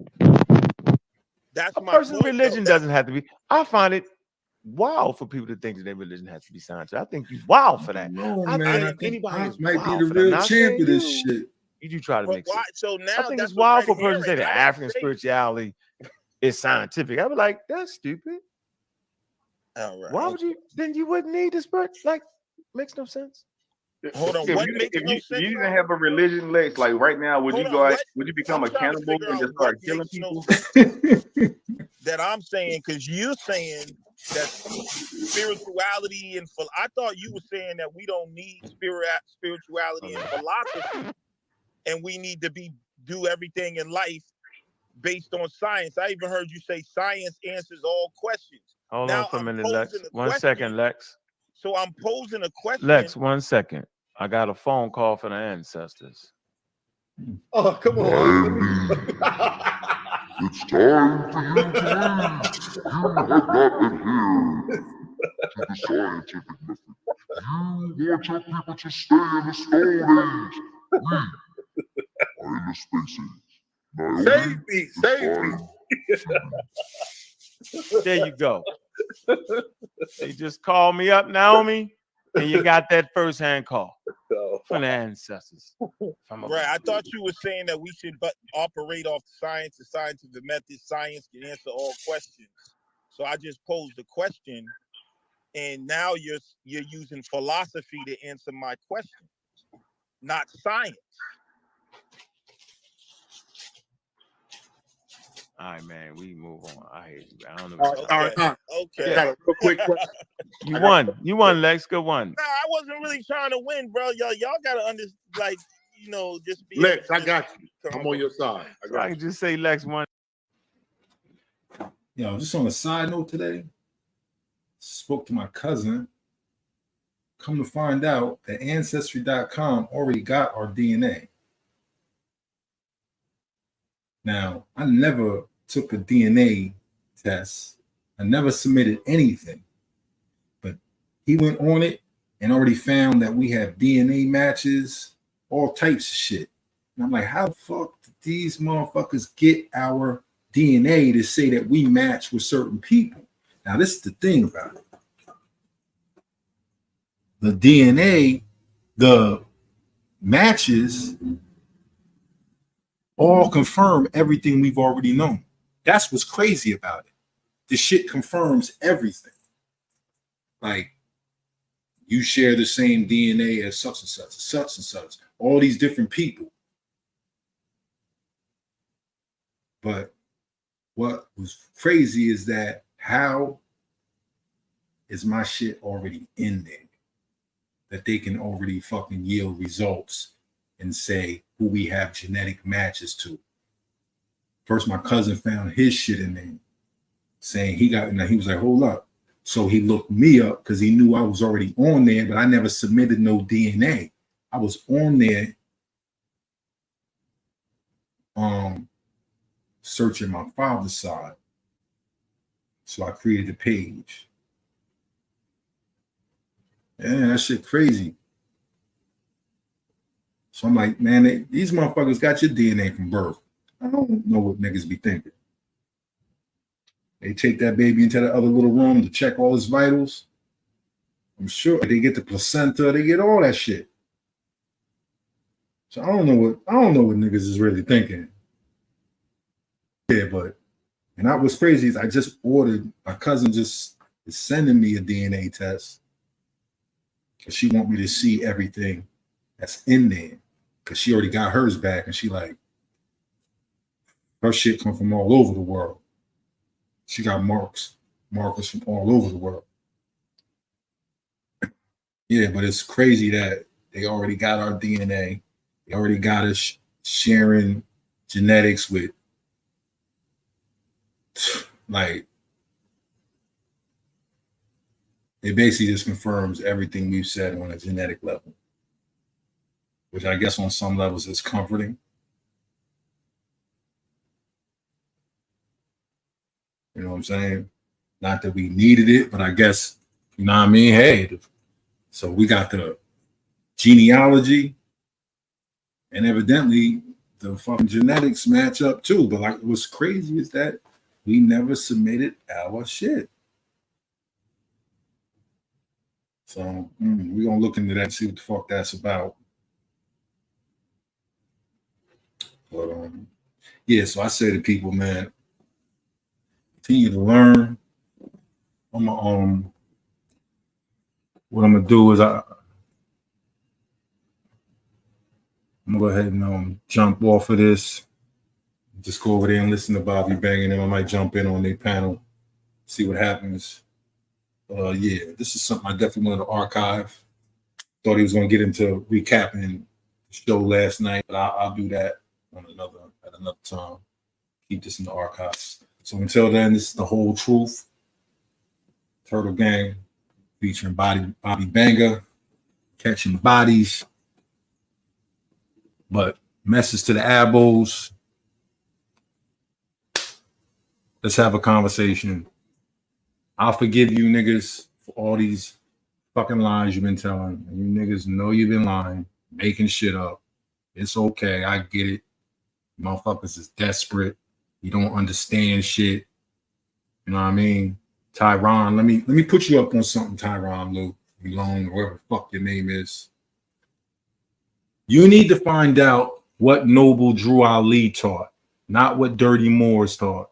That's a person's religion doesn't have to be. I find it wild for people to think that their religion has to be scientific. I think you wild for that. No, I man. think anybody might be the real champ of this shit. You do try to mix it. So now I think it's wild for a person to say that African spirituality is scientific. I was like, that's stupid. All right. Why would you? Then you wouldn't need the spirit. Like, makes no sense. Hold on. If you didn't have a religion, Lex, like right now, would you become a cannibal and just start killing people? That I'm saying, because you're saying that spirituality and I thought you were saying that we don't need spirituality and philosophy, and we need to do everything in life based on science. I even heard you say science answers all questions. Hold on for a minute, Lex. 1 second, Lex. So I'm posing a question. Lex, 1 second. I got a phone call from the ancestors. Oh, come on. It's time for you to leave. You have not adhered to the scientific method. You want your people to stay in the Stone Age. We are in the Space Age. Save me, save me. There you go. They just called me up, Naomi, and you got that first-hand call from the ancestors. Right. I thought you were saying that we should operate off science, the scientific method. Science can answer all questions. So I just posed a question and now you're using philosophy to answer my question, not science. All right, man. We move on. I hate you. I don't know. All right. Okay. I got a real quick question. You won. You won, Lex. Good one. Nah, I wasn't really trying to win, bro. Y'all gotta understand, like, you know, just be. Lex, I got you. I'm on your side. I can just say Lex won. Yo, just on a side note today, spoke to my cousin. Come to find out that ancestry.com already got our DNA. Now, I never took a DNA test. I never submitted anything. But he went on it and already found that we have DNA matches, all types of shit. And I'm like, how the fuck did these motherfuckers get our DNA to say that we match with certain people? Now, this is the thing about it. The DNA, the matches all confirm everything we've already known. That's what's crazy about it. This shit confirms everything. Like, you share the same DNA as such and such, such and such, all these different people. But what was crazy is that how is my shit already in there? That they can already fucking yield results and say who we have genetic matches to. First, my cousin found his shit in there, saying he was like, hold up. So he looked me up because he knew I was already on there, but I never submitted no DNA. I was on there searching my father's side. So I created a page. Yeah, that shit crazy. So I'm like, man, these motherfuckers got your DNA from birth. I don't know what niggas be thinking. They take that baby into the other little room to check all his vitals. I'm sure they get the placenta, they get all that shit. So I don't know what niggas is really thinking. Yeah, and what's crazy is I just ordered, my cousin just is sending me a DNA test. Cause she want me to see everything that's in there. Cause she already got hers back and she like, her shit come from all over the world. She got markers from all over the world. Yeah, but it's crazy that they already got our DNA. They already got us sharing genetics with, like, it basically just confirms everything we've said on a genetic level, which I guess on some levels is comforting. You know what I'm saying? Not that we needed it, but I guess, you know what I mean? Hey, so we got the genealogy, and evidently the fucking genetics match up too. But like, what's crazy is that we never submitted our shit. So we're gonna look into that and see what the fuck that's about. But yeah, so I say to people, man, continue to learn. What I'm gonna do is I'm gonna go ahead and jump off of this. Just go over there and listen to Bobby banging them. I might jump in on their panel, see what happens. Yeah, this is something I definitely wanted to archive. Thought he was gonna get into recapping the show last night, but I'll do that at another time. Keep this in the archives. So until then, this is The Whole Truth. Turtle Gang featuring Bobby Banger, catching bodies. But message to the abos. Let's have a conversation. I'll forgive you niggas for all these fucking lies you've been telling. And you niggas know you've been lying, making shit up. It's okay. I get it. Motherfuckers is desperate. You don't understand shit. You know what I mean? Tyron, let me put you up on something, Tyron, Luke, Malone, or whatever the fuck your name is. You need to find out what Noble Drew Ali taught, not what Dirty Moors taught.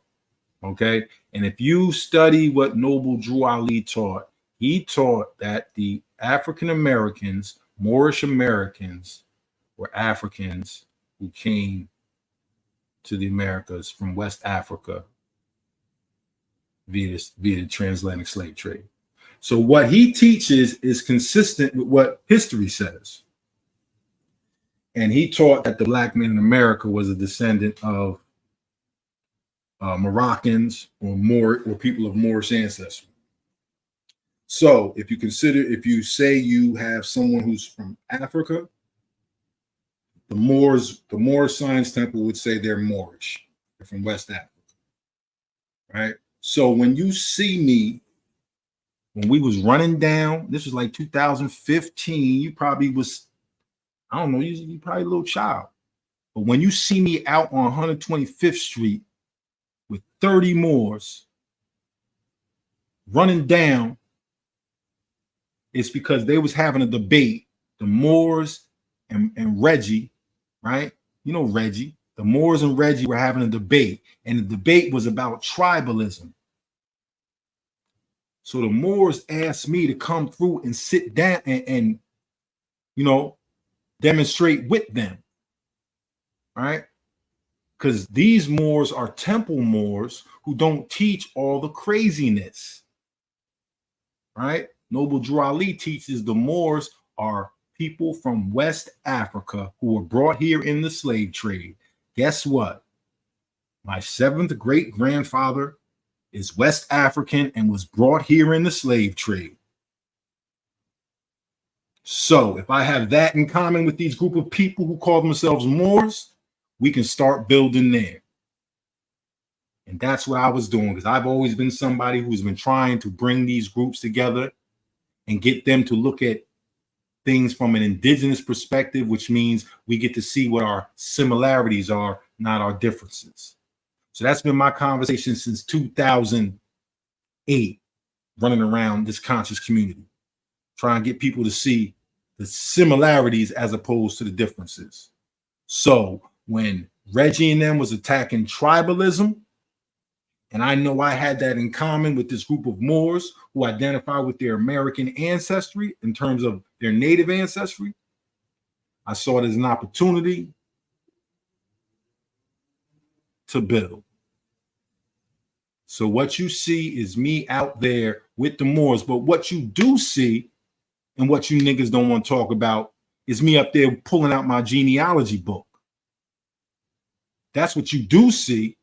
Okay? And if you study what Noble Drew Ali taught, He taught that the African Americans, Moorish Americans, were Africans who came to the Americas from West Africa via the transatlantic slave trade. So what he teaches is consistent with what history says. And he taught that the black man in America was a descendant of Moroccans or people of Moorish ancestry. So if you say you have someone who's from Africa, the Moorish Science Temple would say they're Moorish. They're from West Africa, right? So when you see me, when we was running down, this was like 2015, you probably was, I don't know, you probably a little child. But when you see me out on 125th Street with 30 Moors running down, it's because they was having a debate, the Moors and Reggie, right? You know Reggie. The Moors and Reggie were having a debate, and the debate was about tribalism. So the Moors asked me to come through and sit down and demonstrate with them, right? Because these Moors are temple Moors who don't teach all the craziness, right? Noble Drew Ali teaches the Moors are people from West Africa who were brought here in the slave trade. Guess what? My 7th great-grandfather is West African and was brought here in the slave trade. So if I have that in common with these group of people who call themselves Moors, we can start building there. And that's what I was doing, because I've always been somebody who's been trying to bring these groups together and get them to look at things from an indigenous perspective, which means we get to see what our similarities are, not our differences. So that's been my conversation since 2008, running around this conscious community, trying to get people to see the similarities as opposed to the differences. So when Reggie and them was attacking tribalism, and I know I had that in common with this group of Moors who identify with their American ancestry in terms of their native ancestry, I saw it as an opportunity to build. So what you see is me out there with the Moors, but what you do see and what you niggas don't want to talk about is me up there pulling out my genealogy book. That's what you do see.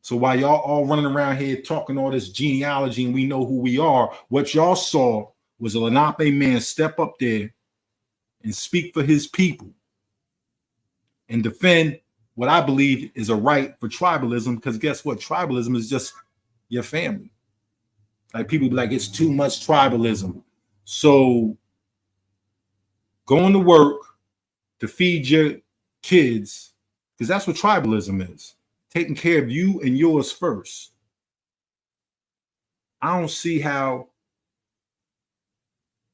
So while y'all all running around here talking all this genealogy and we know who we are, what y'all saw was a Lenape man step up there and speak for his people and defend what I believe is a right for tribalism, because guess what? Tribalism is just your family. Like people be like, it's too much tribalism. So going to work to feed your kids, because that's what tribalism is. Taking care of you and yours first. I don't see how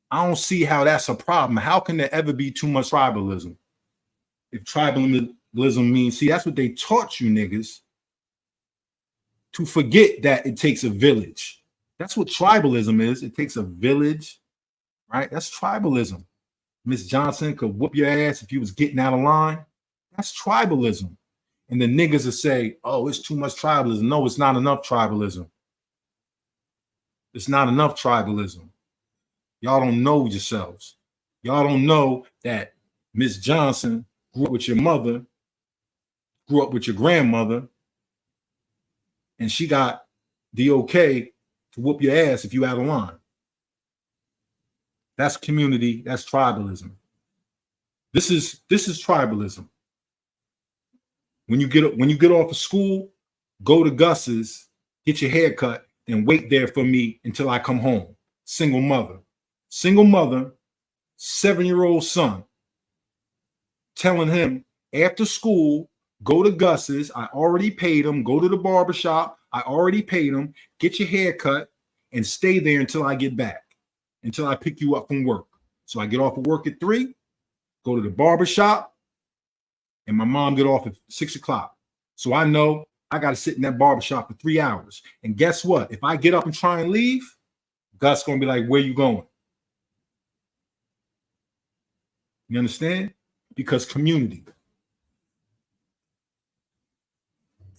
that's a problem. How can there ever be too much tribalism? If tribalism means, see, that's what they taught you niggas, to forget that it takes a village. That's what tribalism is. It takes a village, right? That's tribalism. Miss Johnson could whoop your ass if you was getting out of line. That's tribalism. And the niggas will say, oh, it's too much tribalism. No, it's not enough tribalism. It's not enough tribalism. Y'all don't know yourselves. Y'all don't know that Miss Johnson grew up with your mother, grew up with your grandmother, and she got the okay to whoop your ass if you out of line. That's community. That's tribalism. This is tribalism. When you get off of school, go to Gus's, get your hair cut, and wait there for me until I come home. Single mother, 7-year-old son, telling him after school, go to Gus's. I already paid him. Go to the barbershop. I already paid him. Get your hair cut and stay there until I get back, until I pick you up from work. So I get off of work at 3, go to the barbershop, and my mom get off at 6 o'clock. So I know I got to sit in that barbershop for 3 hours. And guess what? If I get up and try and leave, Gus going to be like, where you going? You understand? Because community.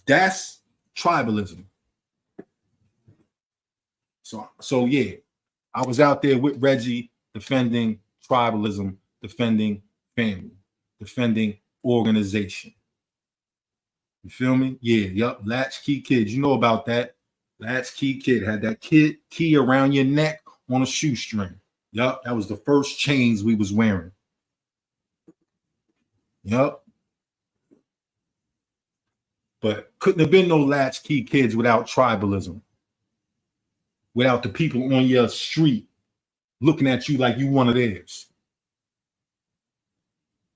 That's tribalism. So yeah, I was out there with Reggie defending tribalism, defending family, defending organization. You feel me? Yeah, yup. Latchkey kid. You know about that. Latchkey kid had that key around your neck on a shoestring. Yup, that was the first chains we was wearing. Yup. But couldn't have been no latchkey kids without tribalism. Without the people on your street looking at you like you one of theirs.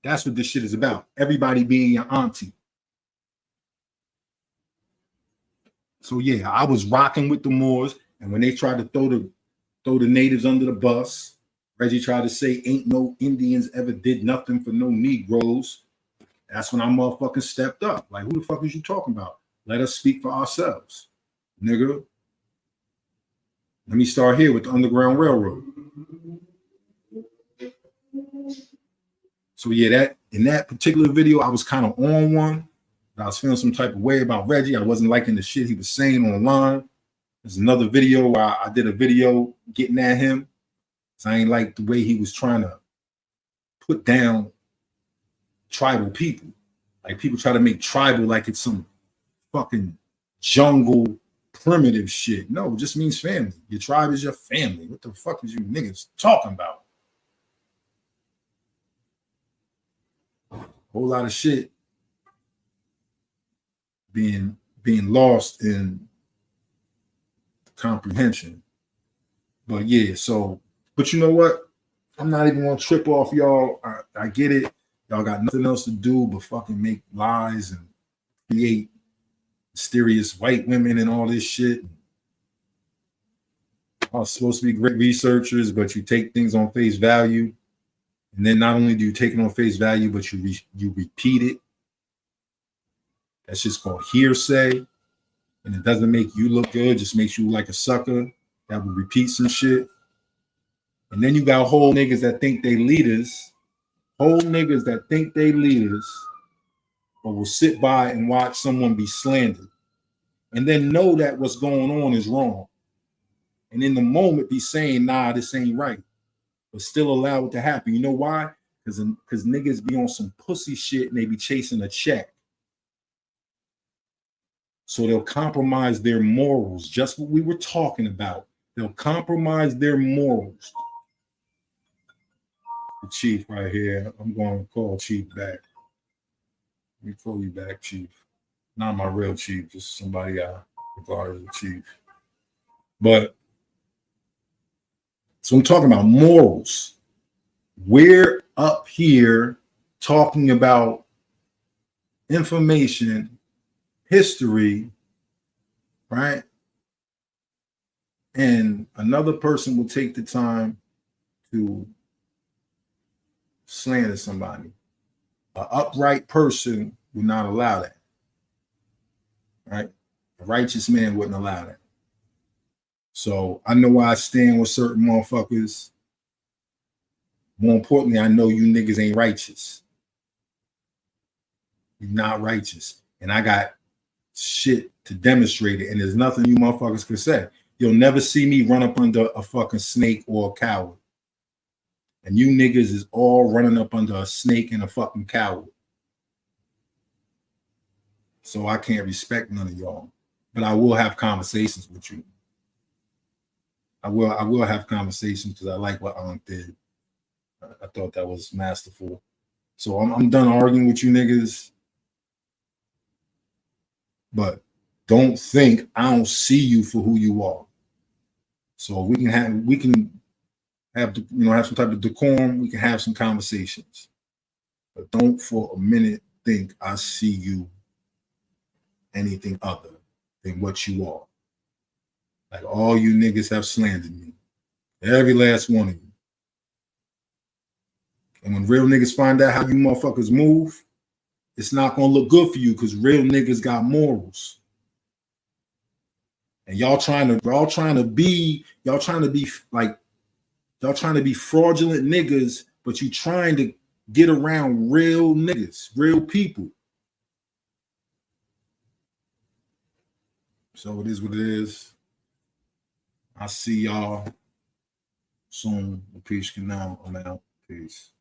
That's what this shit is about. Everybody being your auntie. So yeah, I was rocking with the Moors, and when they tried to throw the natives under the bus, Reggie tried to say ain't no Indians ever did nothing for no Negroes. That's when I motherfucking stepped up. Like, who the fuck is you talking about? Let us speak for ourselves, nigga. Let me start here with the Underground Railroad. So yeah, that in that particular video, I was kind of on one. I was feeling some type of way about Reggie. I wasn't liking the shit he was saying online. There's another video where I did a video getting at him. So I ain't like the way he was trying to put down tribal people. Like people try to make tribal like it's some fucking jungle primitive shit. No, it just means family. Your tribe is your family. What the fuck is you niggas talking about? Whole lot of shit being lost in comprehension. But yeah, so, but you know what? I'm not even gonna trip off y'all. I get it. Y'all got nothing else to do but fucking make lies and create mysterious white women and all this shit. Y'all supposed to be great researchers, but you take things on face value. And then not only do you take it on face value, but you repeat it. That's just called hearsay. And it doesn't make you look good, just makes you look like a sucker that will repeat some shit. And then you got whole niggas that think they leaders, but will sit by and watch someone be slandered. And then know that what's going on is wrong. And in the moment be saying, nah, this ain't right. But still allow it to happen. You know why? Because niggas be on some pussy shit and they be chasing a check. So they'll compromise their morals. Just what we were talking about. They'll compromise their morals. The chief right here. I'm going to call Chief back. Let me call you back, Chief. Not my real chief, just somebody I regard as a chief. But so I'm talking about morals. We're up here talking about information, history, right? And another person will take the time to slander somebody. An upright person would not allow that, right? A righteous man wouldn't allow that. So I know why I stand with certain motherfuckers. More importantly, I know you niggas ain't righteous. You're not righteous. And I got shit to demonstrate it. And there's nothing you motherfuckers can say. You'll never see me run up under a fucking snake or a coward. And you niggas is all running up under a snake and a fucking coward. So I can't respect none of y'all. But I will have conversations with you. I will have conversations because I like what Ankh did. I thought that was masterful. So I'm done arguing with you niggas. But don't think I don't see you for who you are. So we can have some type of decorum. We can have some conversations. But don't for a minute think I see you anything other than what you are. Like all you niggas have slandered me. Every last one of you. And when real niggas find out how you motherfuckers move, it's not gonna look good for you because real niggas got morals. And y'all trying to be fraudulent niggas, but you trying to get around real niggas, real people. So it is what it is. I'll see y'all soon. Peace. Now I'm out. Peace.